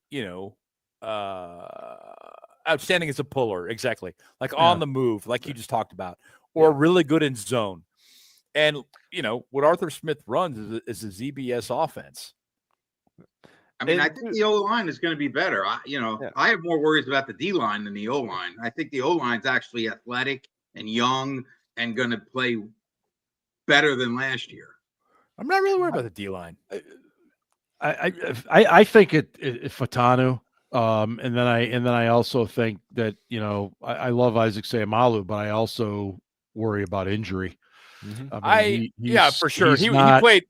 outstanding as a puller, exactly. Like on the move, like you just talked about, or really good in zone. And, what Arthur Smith runs is a ZBS offense. I mean, I think the O-line is going to be better. I have more worries about the D-line than the O-line. I think the O-line's actually athletic and young and going to play better than last year. I'm not really worried about the D-line. I think it Fautanu. And then I also think that, I love Isaac Sayamalu, but I also worry about injury. Mm-hmm. For sure.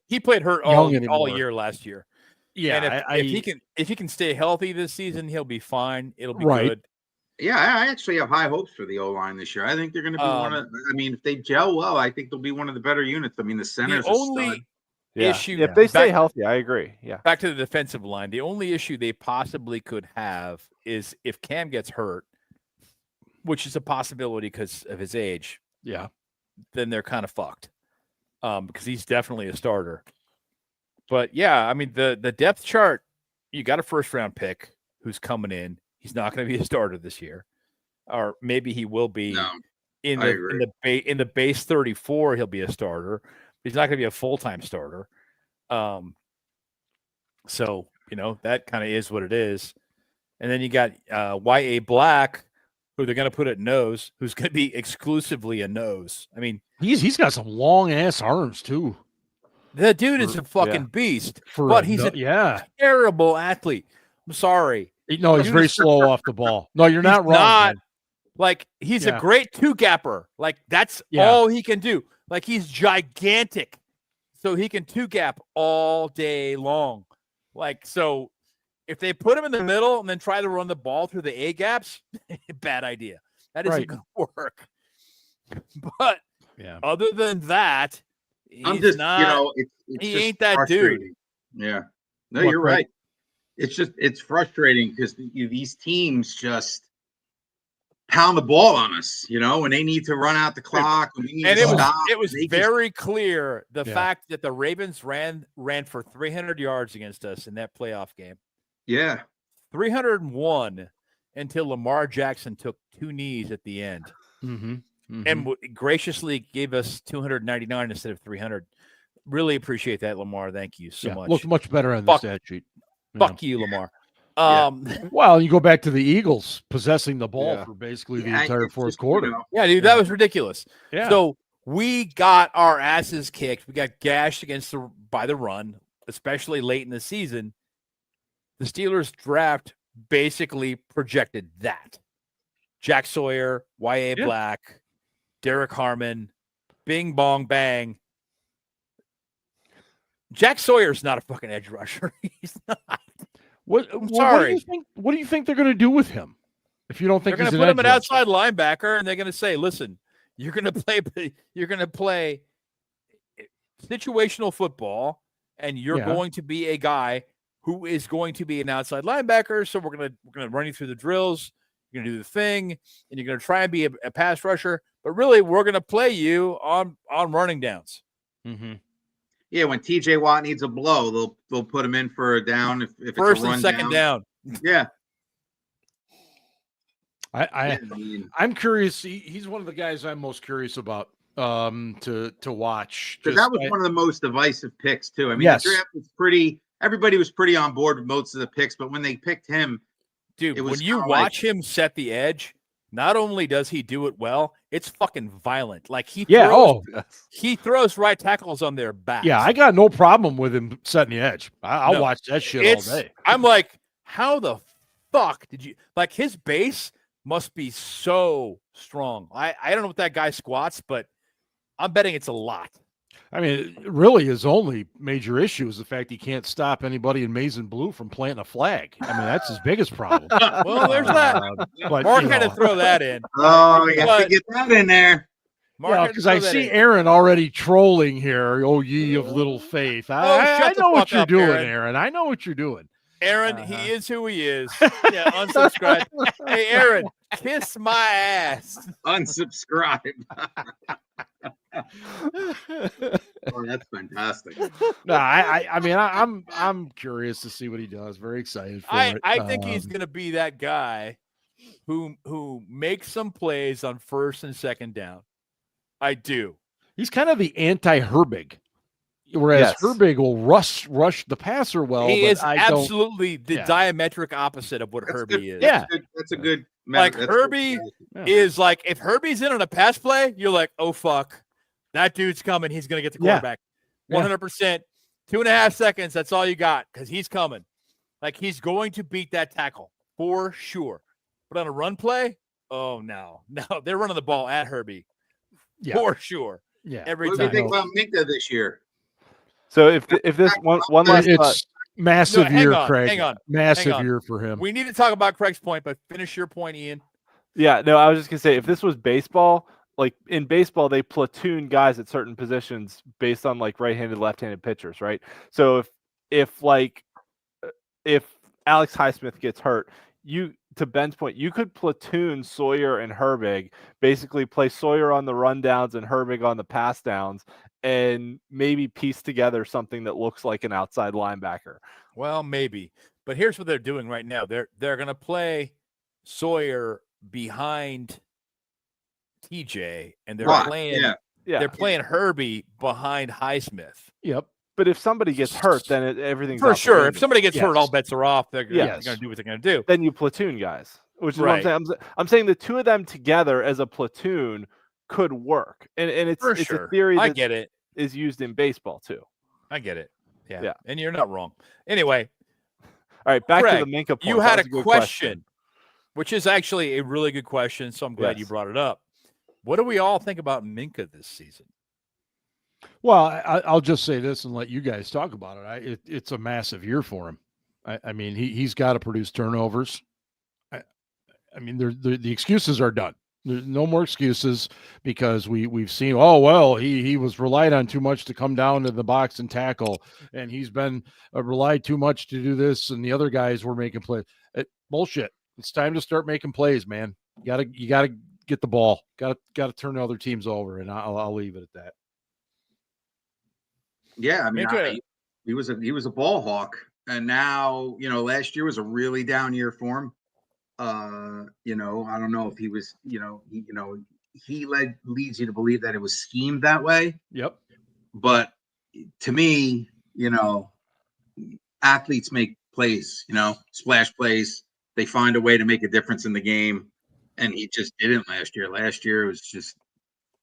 He played hurt all year last year. Yeah. And if he can stay healthy this season, he'll be fine. It'll be good. Yeah, I actually have high hopes for the O-line this year. I think they're going to be if they gel well, I think they'll be one of the better units. I mean, the center's a stud. issue. If they stay healthy, I agree. Yeah. Back to the defensive line. The only issue they possibly could have is if Cam gets hurt, which is a possibility because of his age. Yeah. Then they're kind of fucked because he's definitely a starter. But, yeah, I mean, the depth chart, you got a first-round pick who's coming in. He's not going to be a starter this year. Or maybe he will be. No, in the base 34, he'll be a starter. He's not going to be a full-time starter. So, that kind of is what it is. And then you got Y.A. Black, who they're going to put at nose, who's going to be exclusively a nose. I mean, he's got some long-ass arms, too. The dude is a fucking beast, but he's a terrible athlete. I'm sorry. No, he's very slow off the ball. No, you're not wrong. Like, he's a great two-gapper. Like, that's all he can do. Like, he's gigantic. So he can two-gap all day long. Like, so if they put him in the middle and then try to run the ball through the A-gaps, bad idea. That isn't going to work. But other than that, I'm just, he ain't that dude. Yeah. No, you're right. It's frustrating because these teams just pound the ball on us, when they need to run out the clock. It was very clear the fact that the Ravens ran for 300 yards against us in that playoff game. Yeah. 301 until Lamar Jackson took 2 knees at the end. Mm-hmm. Mm-hmm. And graciously gave us 299 instead of 300. Really appreciate that, Lamar. Thank you so much. Looked much better on the stat sheet. Fuck you, Lamar. Well, you go back to the Eagles possessing the ball for basically the entire fourth quarter. Yeah, dude, that was ridiculous. Yeah. So we got our asses kicked. We got gashed by the run, especially late in the season. The Steelers draft basically projected that. Jack Sawyer, Y.A. Black, Derek Harmon, bing, bong, bang. Jack Sawyer's not a fucking edge rusher. He's not. What do you think they're going to do with him? If you don't think they're going to put him an outside linebacker, and they're going to say, "Listen, you're going to play situational football, and you're going to be a guy who is going to be an outside linebacker. So we're going to run you through the drills. You're going to do the thing, and you're going to try and be a pass rusher. But really, we're going to play you on running downs." Mm-hmm. Yeah, when TJ Watt needs a blow, they'll put him in for a down if it's first a run and second down. Yeah. I'm curious. He's one of the guys I'm most curious about to watch. Because that was one of the most divisive picks too. I mean, the draft was everybody was pretty on board with most of the picks, but when they picked him, dude, when you watch him set the edge, not only does he do it well, it's fucking violent. Like he throws right tackles on their back. Yeah, I got no problem with him setting the edge. I'll watch that shit all day. I'm like, how the fuck did you like his base must be so strong. I don't know what that guy squats, but I'm betting it's a lot. I mean, really, his only major issue is the fact he can't stop anybody in maize and blue from planting a flag. I mean, that's his biggest problem. Well, there's that. But, Mark had to throw that in. Oh, you have to get that in there. Because I see Aaron already trolling here. Oh, ye of little faith. I know what you're doing, Aaron. I know what you're doing. Aaron, he is who he is. Yeah, unsubscribe. Hey, Aaron, kiss my ass. Unsubscribe. Oh, that's fantastic. No, I mean, I'm curious to see what he does. Very excited for it. I think he's going to be that guy who makes some plays on first and second down. I do. He's kind of the anti-Herbig. Whereas Herbig will rush the passer well. He is absolutely the diametric opposite of what Herbie is. Yeah. That's a good like Herbie is like, if Herbie's in on a pass play, you're like, oh, fuck. That dude's coming. He's going to get the quarterback. 100%. 2.5 seconds. That's all you got because he's coming. Like, he's going to beat that tackle for sure. But on a run play, oh, no. They're running the ball at Herbie for sure. Yeah. Every time. What do you think about Minka this year? So if this one last it's massive year, Craig. Hang on. Massive year for him. We need to talk about Craig's point, but finish your point, Ian. Yeah, no, I was just gonna say if this was baseball, like in baseball, they platoon guys at certain positions based on like right-handed, left-handed pitchers, right? So if Alex Highsmith gets hurt, to Ben's point, you could platoon Sawyer and Herbig, basically play Sawyer on the rundowns and Herbig on the pass downs, and maybe piece together something that looks like an outside linebacker. Well, maybe. But here's what they're doing right now. They're going to play Sawyer behind TJ, and they're playing Herbie behind Highsmith. Yep. But if somebody gets hurt, then everything's for sure. If somebody gets hurt, all bets are off. They're going to do what they're going to do. Then you platoon guys, which is what I'm saying. I'm saying the two of them together as a platoon could work, and it's a theory that I get it. Is used in baseball too. I get it. Yeah. And you're not wrong. Anyway, all right, back Greg, to the Minka point. You had a question, which is actually a really good question, so I'm glad you brought it up. What do we all think about Minka this season? Well, I'll just say this and let you guys talk about it. It's a massive year for him. I mean, he's got to produce turnovers. I mean, the excuses are done. There's no more excuses because we've seen, he was relied on too much to come down to the box and tackle, and he's been relied too much to do this, and the other guys were making plays. Bullshit. It's time to start making plays, man. You gotta get the ball. Got to turn the other teams over, and I'll leave it at that. Yeah, I mean, he was a ball hawk, and now last year was a really down year for him. I don't know if he was, he leads you to believe that it was schemed that way. Yep. But to me, athletes make plays, splash plays. They find a way to make a difference in the game, and he just didn't last year. Last year was just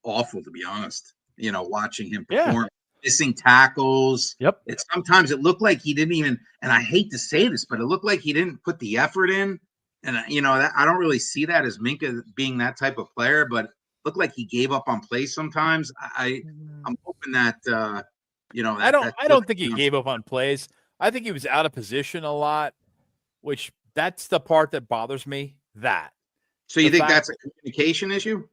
awful, to be honest. Watching him perform. Missing tackles. Yep. Sometimes it looked like he didn't even, and I hate to say this, but it looked like he didn't put the effort in. And that I don't really see that as Minka being that type of player, but it looked like he gave up on plays sometimes. I'm hoping that I don't think he gave up on plays. I think he was out of position a lot, which that's the part that bothers me. So you think that's a communication issue?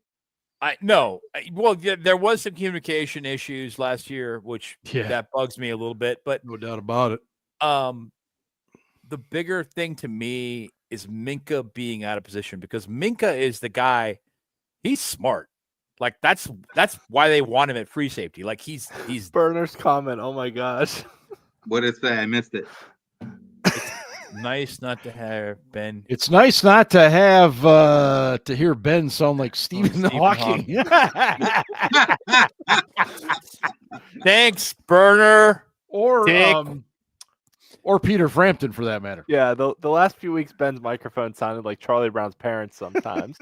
No. Well, there was some communication issues last year, which that bugs me a little bit, but no doubt about it. The bigger thing to me is Minka being out of position, because Minka is the guy. He's smart. Like that's why they want him at free safety. Like he's Burner's comment. Oh my gosh. What did it say? I missed it. It's nice not to have Ben. It's nice not to have to hear Ben sound like Stephen Hawking. Thanks, Burner. Or Peter Frampton, for that matter. Yeah, the last few weeks, Ben's microphone sounded like Charlie Brown's parents sometimes.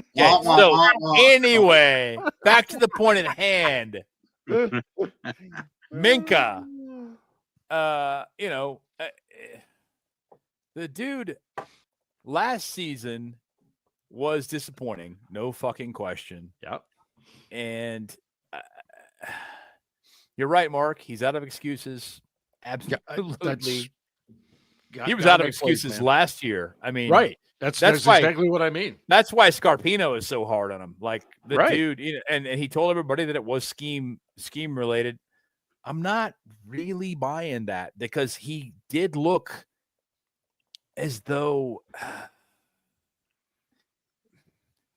Anyway, back to the point at hand. Minka, the dude last season was disappointing. No fucking question. Yep. And you're right, Mark. He's out of excuses. Absolutely. He was out of excuses last year. I mean, right. That's exactly what I mean. That's why Scarpino is so hard on him. Like the dude, and he told everybody that it was scheme related. I'm not really buying that, because he did look as though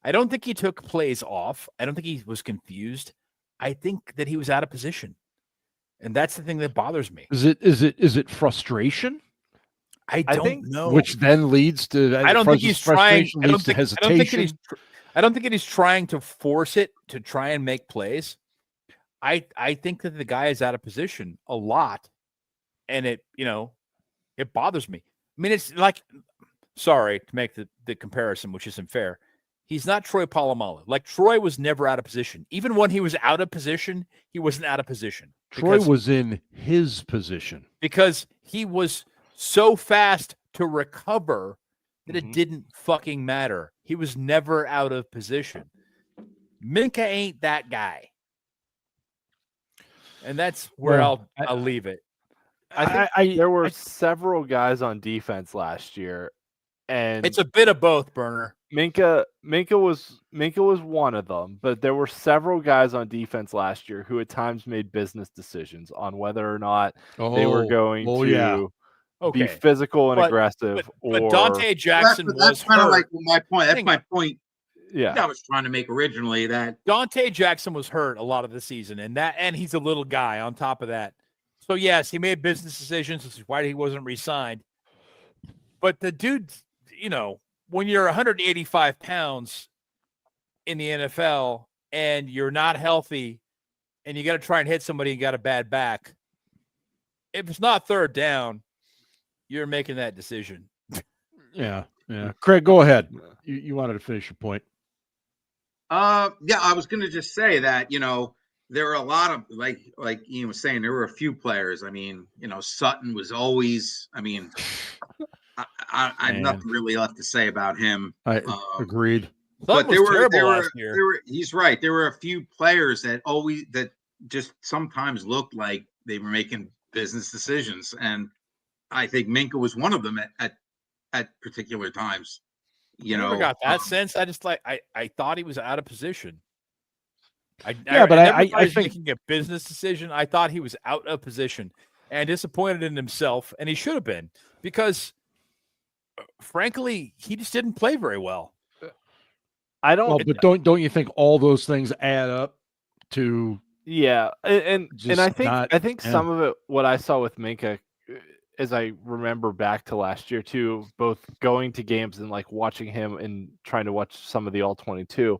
I don't think he took plays off. I don't think he was confused. I think that he was out of position. And that's the thing that bothers me. Is it frustration? I don't know. Which then leads to I don't think he's trying. I don't think he's trying to force it to try and make plays. I think that the guy is out of position a lot, and it bothers me. I mean, it's like, sorry to make the comparison, which isn't fair. He's not Troy Polamalu. Like, Troy was never out of position. Even when he was out of position, he wasn't out of position. Troy was in his position. Because he was so fast to recover that it didn't fucking matter. He was never out of position. Minka ain't that guy. And that's where I'll leave it. I think there were several guys on defense last year And it's a bit of both, Burner. Minka was one of them, but there were several guys on defense last year who at times made business decisions on whether or not they were going to be physical and aggressive. But Dante Jackson that's kind of like my point. That's my point. Yeah, I was trying to make originally that Dante Jackson was hurt a lot of the season, and he's a little guy on top of that. So yes, he made business decisions. This is why he wasn't re-signed. But the dude, when you're 185 pounds in the NFL and you're not healthy and you got to try and hit somebody and got a bad back, if it's not third down, you're making that decision. Yeah. Craig, go ahead. You wanted to finish your point. I was going to just say that, there are a lot of, like Ian was saying, there were a few players. I mean, Sutton was always, I mean, I have nothing really left to say about him. I agreed. But he's right. There were a few players that just sometimes looked like they were making business decisions. And I think Minka was one of them at particular times. I never got that sense. I just I thought he was out of position. I think making a business decision. I thought he was out of position and disappointed in himself, and he should have been, because frankly, he just didn't play very well. But don't you think all those things add up to? Yeah, and I think some of it, what I saw with Minka, as I remember back to last year too, both going to games and like watching him and trying to watch some of the All-22,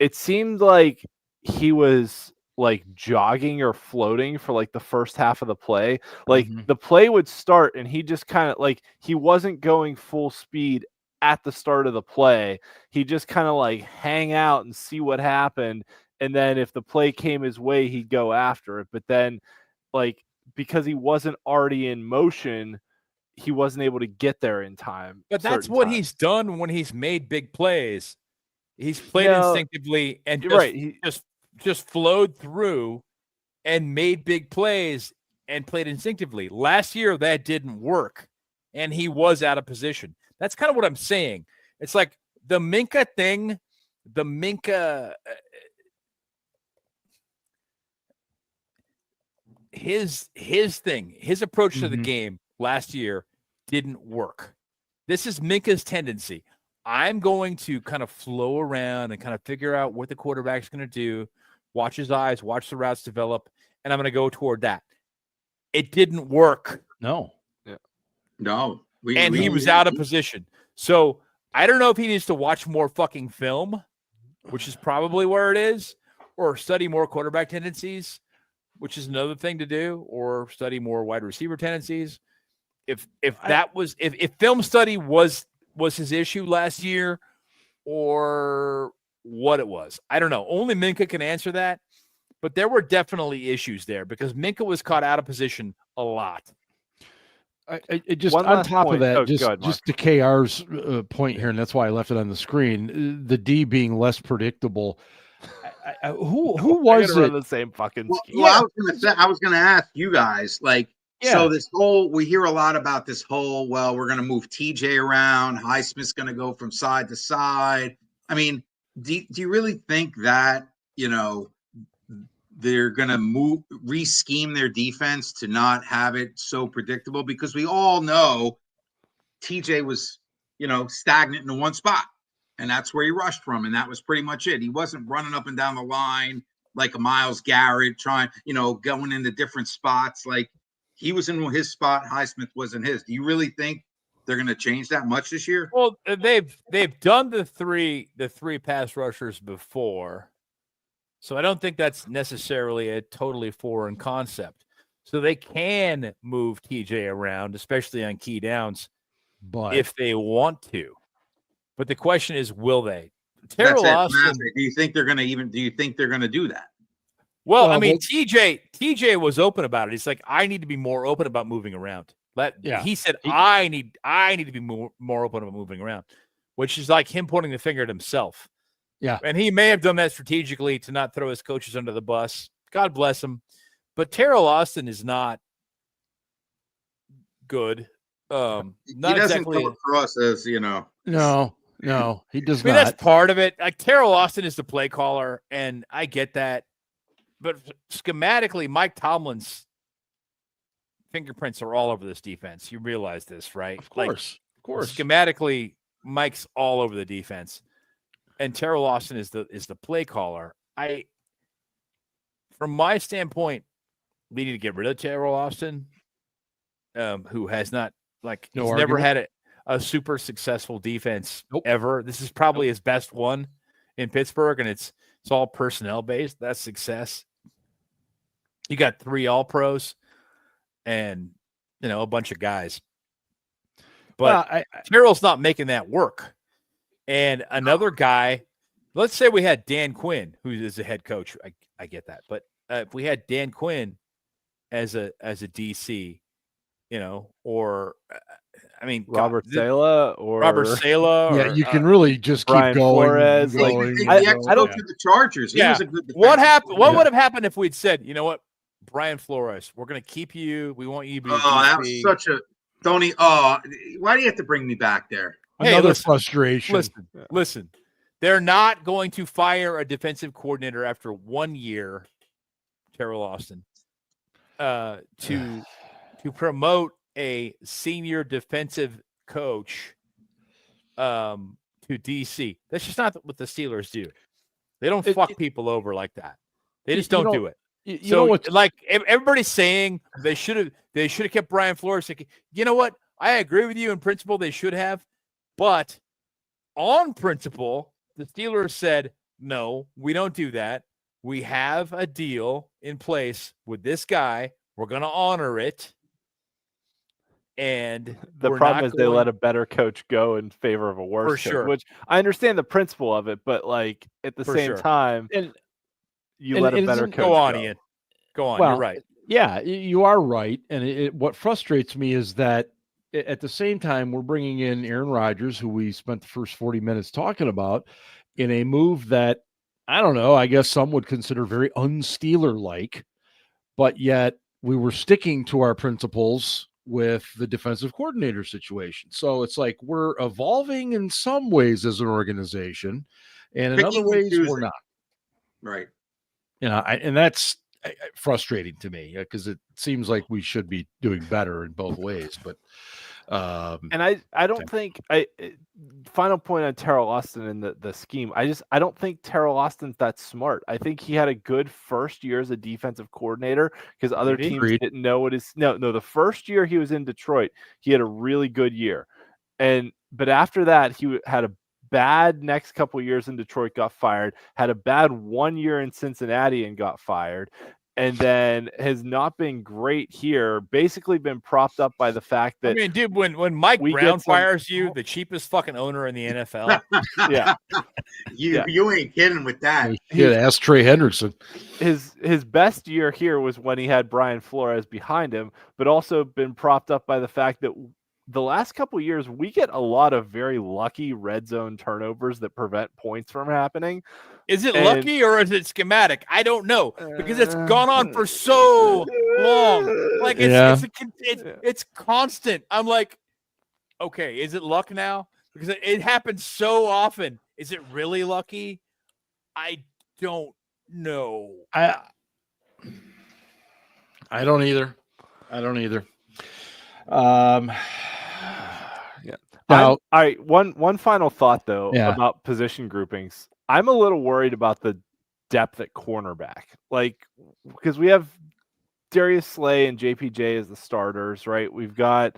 it seemed like he was like jogging or floating for like the first half of the play. Like the play would start and he just kind of like, he wasn't going full speed at the start of the play. He just kind of like hang out and see what happened. And then if the play came his way, he'd go after it. But then like, because he wasn't already in motion, he wasn't able to get there in time. But that's what he's done when he's made big plays. He's played instinctively and just flowed through and made big plays and played instinctively. Last year, that didn't work, and he was out of position. That's kind of what I'm saying. It's like the Minka thing, his thing, his approach to the game last year didn't work. This is Minka's tendency. I'm going to kind of flow around and kind of figure out what the quarterback's going to do, watch his eyes, watch the routes develop, and I'm going to go toward that. It didn't work. No. Yeah. No. He was out of position. So I don't know if he needs to watch more fucking film, which is probably where it is, or study more quarterback tendencies, which is another thing to do, or study more wide receiver tendencies. If film study was his issue last year, or what it was, I don't know. Only Minka can answer that, but there were definitely issues there because Minka was caught out of position a lot. Just on top of that, just to KR's point here, and that's why I left it on the screen, the D being less predictable. Who was it? The same fucking scheme. Well, I was going to ask you guys, like, so this whole, we hear a lot about this whole, well, we're going to move TJ around. Highsmith's going to go from side to side. I mean, do you really think that, they're going to re-scheme their defense to not have it so predictable? Because we all know TJ was, stagnant in the one spot, and that's where he rushed from. And that was pretty much it. He wasn't running up and down the line like a Myles Garrett trying, going into different spots. Like, he was in his spot. Highsmith was in his. Do you really think they're going to change that much this year? Well, they've done the three pass rushers before. So I don't think that's necessarily a totally foreign concept. So they can move TJ around, especially on key downs, if they want to. But the question is, will they? Terrell Austin. Do you think they're going to do that? Well, I mean, TJ was open about it. He's like, I need to be more open about moving around. He said, I need to be more open about moving around, which is like him pointing the finger at himself. Yeah. And he may have done that strategically to not throw his coaches under the bus. God bless him. But Terrell Austin is not good Not he doesn't exactly come across as, No, he does I mean, not. that's part of it. Like Terrell Austin is the play caller, and I get that. But schematically, Mike Tomlin's fingerprints are all over this defense. You realize this, right? Of course. Schematically, Mike's all over the defense, and Terrell Austin is the play caller. From my standpoint, we need to get rid of Terrell Austin, who has not never had a super successful defense ever. This is probably his best one in Pittsburgh, and it's all personnel based. That's success. You got 3 All-Pros and a bunch of guys. But Terrell's not making that work. And another guy, let's say we had Dan Quinn, who is the head coach. I get that. But if we had Dan Quinn as a DC, Robert Sala. Yeah, you can really just Brian keep going. Flores, I don't to the Chargers. He was a good What happened? What would have happened if we'd said, you know what, Brian Flores, we're going to keep you. We want you to be. That was such a Tony. Oh, why do you have to bring me back there? Another frustration. Listen. They're not going to fire a defensive coordinator after 1 year, Terrell Austin, to promote a senior defensive coach to DC. That's just not what the Steelers do. They don't fuck people over like that. They just don't do it. Like everybody's saying they should have kept Brian Flores. You know what? I agree with you in principle. They should have, but on principle, the Steelers said, no, we don't do that. We have a deal in place with this guy. We're going to honor it. And the problem is they let a better coach go in favor of a worse coach, which I understand the principle of it, but like at the same time, you let a better coach go on, Ian. Go on. You're right. Yeah, you are right. And what frustrates me is that at the same time, we're bringing in Aaron Rodgers, who we spent the first 40 minutes talking about, in a move that, I don't know, I guess some would consider very un-Steeler-like, but yet we were sticking to our principles with the defensive coordinator situation. So it's like we're evolving in some ways as an organization, and in other ways we're not. Right. And that's frustrating to me because it seems like we should be doing better in both ways. But and I don't think final point on Terrell Austin and the scheme. I don't think Terrell Austin's that smart. I think he had a good first year as a defensive coordinator because other teams didn't know what his the first year he was in Detroit, he had a really good year. But after that, he had a bad next couple of years in Detroit, got fired, had a bad 1 year in Cincinnati and got fired, and then has not been great here, basically been propped up by the fact that dude, when Mike Brown fires you, the cheapest fucking owner in the NFL. You ain't kidding with that. Yeah, ask Trey Hendrickson. His best year here was when he had Brian Flores behind him, but also been propped up by the fact that the last couple of years, we get a lot of very lucky red zone turnovers that prevent points from happening. Is it lucky or is it schematic? I don't know because it's gone on for so long. Like it's constant. I'm like, okay, is it luck now? Because it happens so often. Is it really lucky? I don't know. I don't either. Now, all right. One final thought though about position groupings. I'm a little worried about the depth at cornerback, because we have Darius Slay and JPJ as the starters, right? We've got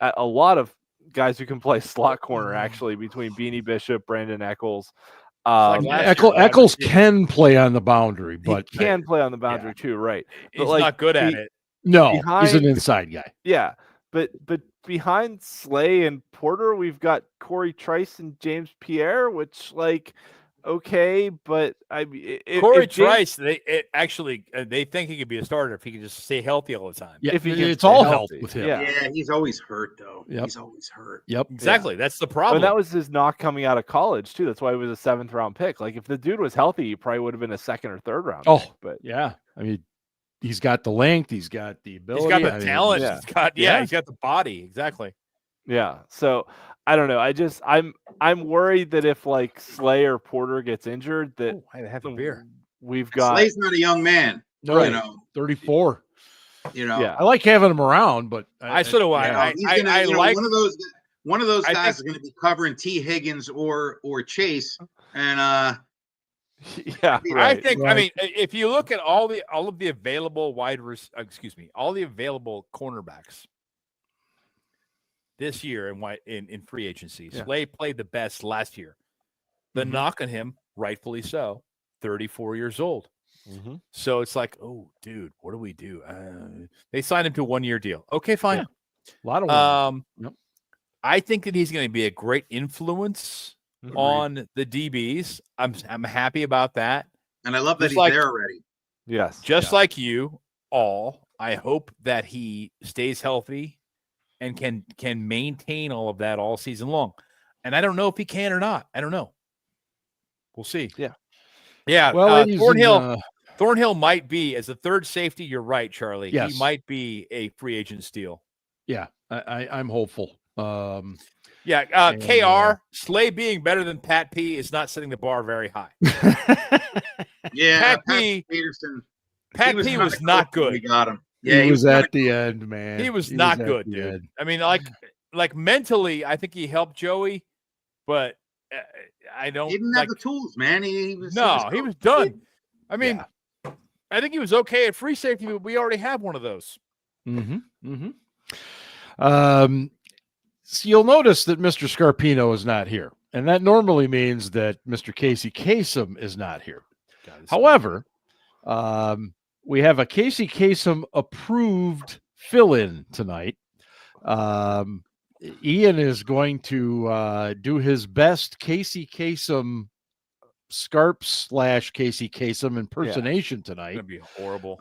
a lot of guys who can play slot corner actually between Beanie Bishop, Brandon Eccles. Eccles can play on the boundary, but he can play on the boundary too, right? He's not good at it. No, he's an inside guy. Yeah, but behind Slay and Porter, we've got Corey Trice and James Pierre, which okay, but Corey Trice, they think he could be a starter if he could just stay healthy all the time. Yeah, it's all health with him. Yeah, he's always hurt though. Yep. He's always hurt. Yep, exactly. Yeah. That's the problem. And that was his knock coming out of college too. That's why he was a 7th round pick. Like if the dude was healthy, he probably would have been a 2nd or 3rd round. Pick, but yeah, he's got the length, he's got the ability, he's got the talent. He's got he's got the body. Exactly. Yeah. So I don't know. I'm worried that if like Slay or Porter gets injured, that I have a beer. We've got Slay's not a young man. No, you know, 34. You know, yeah. I like having him around, but I sort of I like one of those guys is going to be covering T. Higgins or Chase, and yeah, I think. Right. I mean, if you look at all of the available all the available cornerbacks this year in free agency, Slay played the best last year. The knock on him, rightfully so, 34 years old. Mm-hmm. So it's like, oh, dude, what do we do? They signed him to a 1-year deal. Okay, fine. Yeah. A lot of yep. I think that he's going to be a great influence on the DBs. I'm happy about that. And I love that he's there already. Yes. Just like you all, I hope that he stays healthy and can maintain all of that all season long. And I don't know if he can or not. I don't know. We'll see. Yeah. Yeah. Well, Thornhill might be, as a third safety, you're right, Charlie. Yes. He might be a free agent steal. Yeah, I'm hopeful. KR, Slay being better than Pat P is not setting the bar very high. Pat Peterson. Pat P was not good. We got him. Yeah, he was at the end, man. He was not good, dude. End. I mean, like mentally, I think he helped Joey, but I don't. He didn't have the tools, man. He was done. I mean, I think he was okay at free safety, but we already have one of those. So you'll notice that Mr. Scarpino is not here, and that normally means that Mr. Casey Kasem is not here. However, we have a Casey Kasem approved fill-in tonight. Ian is going to do his best Casey Kasem Scarp / Casey Kasem impersonation tonight. It's gonna be horrible.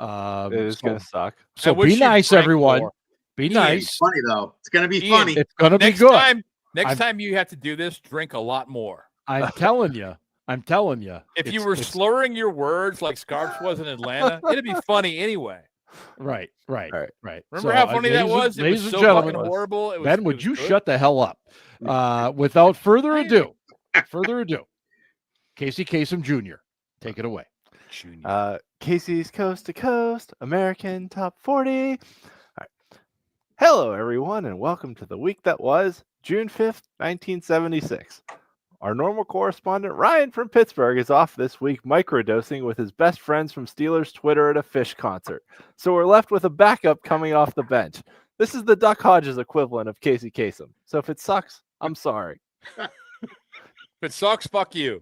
It is gonna suck. So be nice, everyone. More. Be nice. It's funny though. It's gonna be funny. It's gonna be good. Next time you have to do this, drink a lot more. I'm telling you. If you were slurring your words like Scarps was in Atlanta, it'd be funny anyway. Right. Remember how funny that was? Ladies and so gentlemen, horrible. Ben, would you shut the hell up? Without further ado, Casey Kasem Jr., take it away. Casey's Coast to Coast, American Top 40. All right. Hello, everyone, and welcome to the week that was June 5th, 1976. Our normal correspondent, Ryan from Pittsburgh, is off this week microdosing with his best friends from Steelers Twitter at a Fish concert. So we're left with a backup coming off the bench. This is the Duck Hodges equivalent of Casey Kasem. So if it sucks, I'm sorry. If it sucks, fuck you.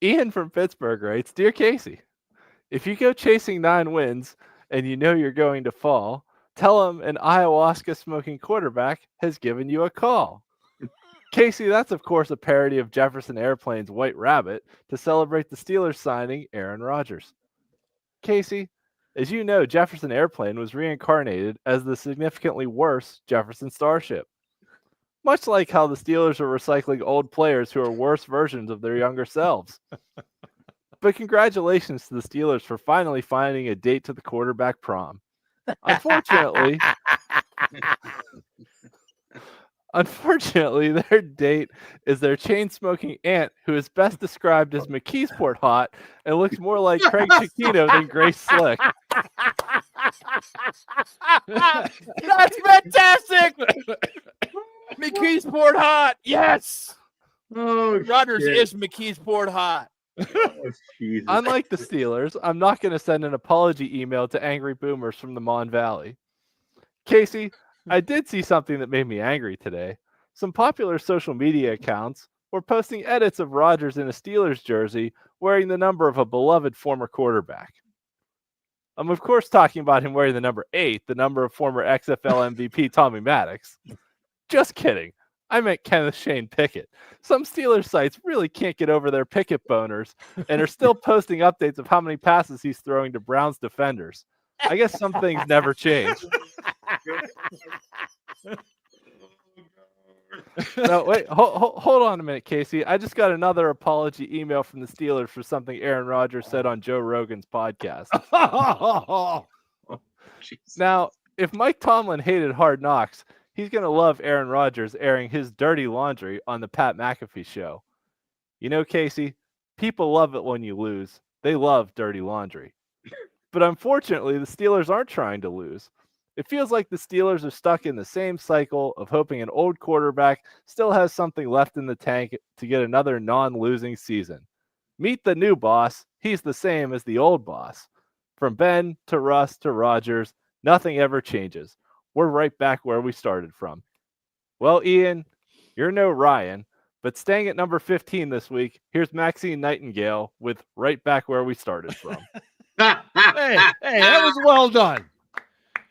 Ian from Pittsburgh writes, Dear Casey, if you go chasing 9 wins and you know you're going to fall, tell him an ayahuasca-smoking quarterback has given you a call. Casey, that's of course a parody of Jefferson Airplane's White Rabbit to celebrate the Steelers signing Aaron Rodgers. Casey, as you know, Jefferson Airplane was reincarnated as the significantly worse Jefferson Starship. Much like how the Steelers are recycling old players who are worse versions of their younger selves. But congratulations to the Steelers for finally finding a date to the quarterback prom. Unfortunately, their date is their chain-smoking aunt, who is best described as McKeesport hot and looks more like Craig Chiquino than Grace Slick. That's fantastic! McKeesport hot, yes! Oh, Rodgers is McKeesport hot. Oh, Unlike the Steelers, I'm not going to send an apology email to angry boomers from the Mon Valley. Casey, I did see something that made me angry today. Some popular social media accounts were posting edits of Rodgers in a Steelers jersey wearing the number of a beloved former quarterback. I'm of course talking about him wearing the number 8, the number of former XFL MVP Tommy Maddox. Just kidding. I meant Kenneth Shane Pickett. Some Steelers sites really can't get over their Pickett boners and are still posting updates of how many passes he's throwing to Browns defenders. I guess some things never change. No, wait, hold on a minute, Casey. I just got another apology email from the Steelers for something Aaron Rodgers said on Joe Rogan's podcast. Now, If Mike Tomlin hated Hard Knocks, he's going to love Aaron Rodgers airing his dirty laundry on the Pat McAfee show. You know, Casey, people love it when you lose. They love dirty laundry. But unfortunately, the Steelers aren't trying to lose. It feels like the Steelers are stuck in the same cycle of hoping an old quarterback still has something left in the tank to get another non-losing season. Meet the new boss. He's the same as the old boss. From Ben to Russ to Rodgers, nothing ever changes. We're right back where we started from. Well, Ian, you're no Ryan, but staying at number 15 this week, here's Maxine Nightingale with Right Back Where We Started From. hey, that was well done.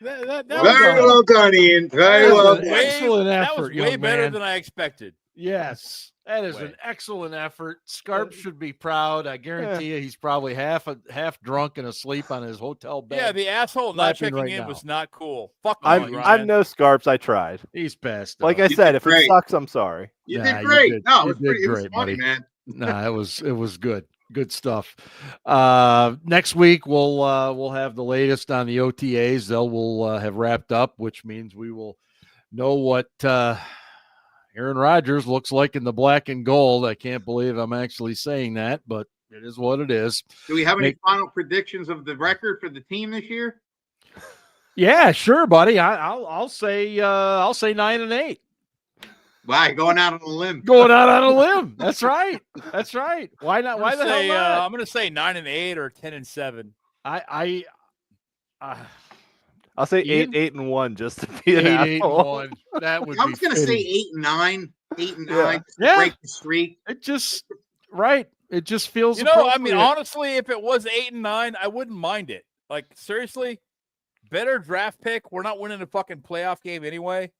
Very well done, Ian. Very well done. Excellent effort. That was way better than I expected. Yes, that is an excellent effort. Scarp should be proud. I guarantee you he's probably half drunk and asleep on his hotel bed. Yeah, the asshole not checking in was not cool. Fuck I'm no Scarps. I tried. He's past. Like I said, if it sucks, I'm sorry. You did great. It was funny, man. It was good. Good stuff. Next week we'll have the latest on the OTAs. We'll have wrapped up, which means we will know what Aaron Rodgers looks like in the black and gold. I can't believe I'm actually saying that, but it is what it is. Do we have any final predictions of the record for the team this year? Yeah, sure, buddy. I'll say 9-8. Why? Going out on a limb. Going out on a limb. That's right. That's right. Why not? Why the hell not? I'm going to say 9-8 or 10-7. I'll say 8-1 just to be an asshole. 8-1. That would. I was going to say 8-9. 8-9. Yeah. Break the streak. It just right. It just feels. I mean, honestly, if it was 8-9, I wouldn't mind it. Like seriously, better draft pick. We're not winning a fucking playoff game anyway.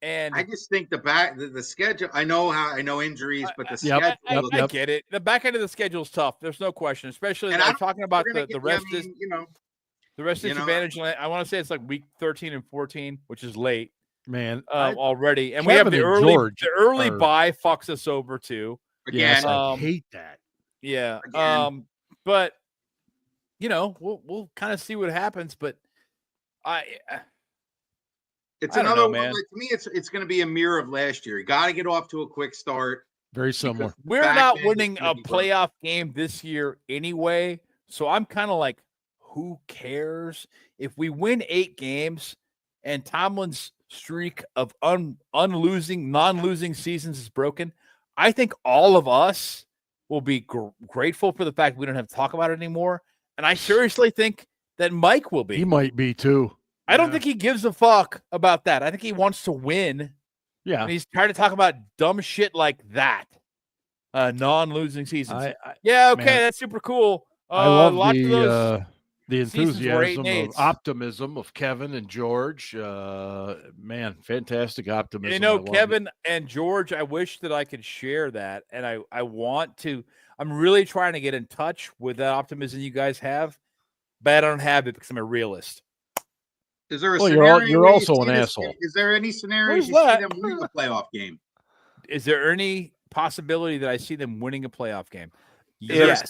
And I just think the schedule. I know injuries, but the schedule. I get it. The back end of the schedule is tough. There's no question, especially talking about the rest. The rest disadvantage. I want to say it's like week 13 and 14, which is late, man, already. And Kevin we have the early bye fucks us over too. Again, yes, I hate that. Yeah. But we'll kind of see what happens. But it's another one. To me, it's going to be a mirror of last year. You got to get off to a quick start. Very similar. We're not winning a playoff game this year anyway, so I'm kind of like, who cares if we win 8 games and Tomlin's streak of non-losing seasons is broken? I think all of us will be grateful for the fact we don't have to talk about it anymore. And I seriously think that Mike will be. He might be too. I don't think he gives a fuck about that. I think he wants to win. Yeah. And he's trying to talk about dumb shit like that. Non-losing seasons. That's super cool. I love the enthusiasm of optimism of Kevin and George. Man, fantastic optimism. Kevin and George, I wish that I could share that. And I want to. I'm really trying to get in touch with that optimism you guys have, but I don't have it because I'm a realist. Is there a scenario? You're also an asshole. Is there any scenarios you see them winning a playoff game? Is there any possibility that I see them winning a playoff game? Yes.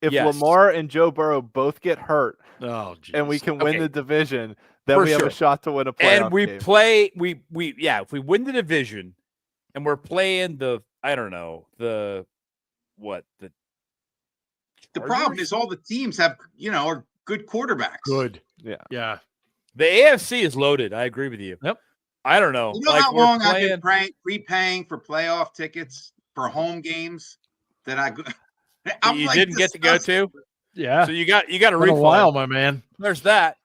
If Lamar and Joe Burrow both get hurt, and we can win the division, then we have a shot to win a playoff and we game. If we win the division, and we're playing the problem is all the teams have are good quarterbacks. Good. Yeah. The AFC is loaded. I agree with you. Yep. I don't know. You know how long I've been prepaying for playoff tickets for home games that you didn't get to go to? Yeah. So you got a refund. A while, my man. There's that.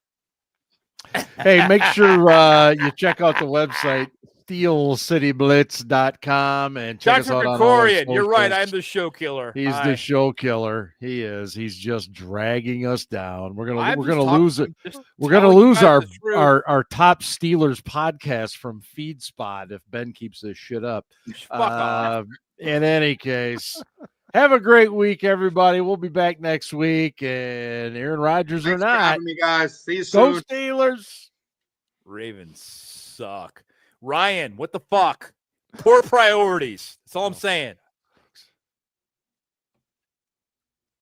Hey, make sure you check out the website, steelcityblitz.com, and check us out on Corian, you're right. I'm the show killer. He's the show killer. He is. He's just dragging us down. We're gonna lose it. We're gonna lose our top Steelers podcast from FeedSpot if Ben keeps this shit up. Fuck off. In any case, have a great week, everybody. We'll be back next week, and Aaron Rodgers or not. For having me, guys. See you soon. Go Steelers. Ravens suck. Ryan, what the fuck? Poor priorities. That's all I'm saying.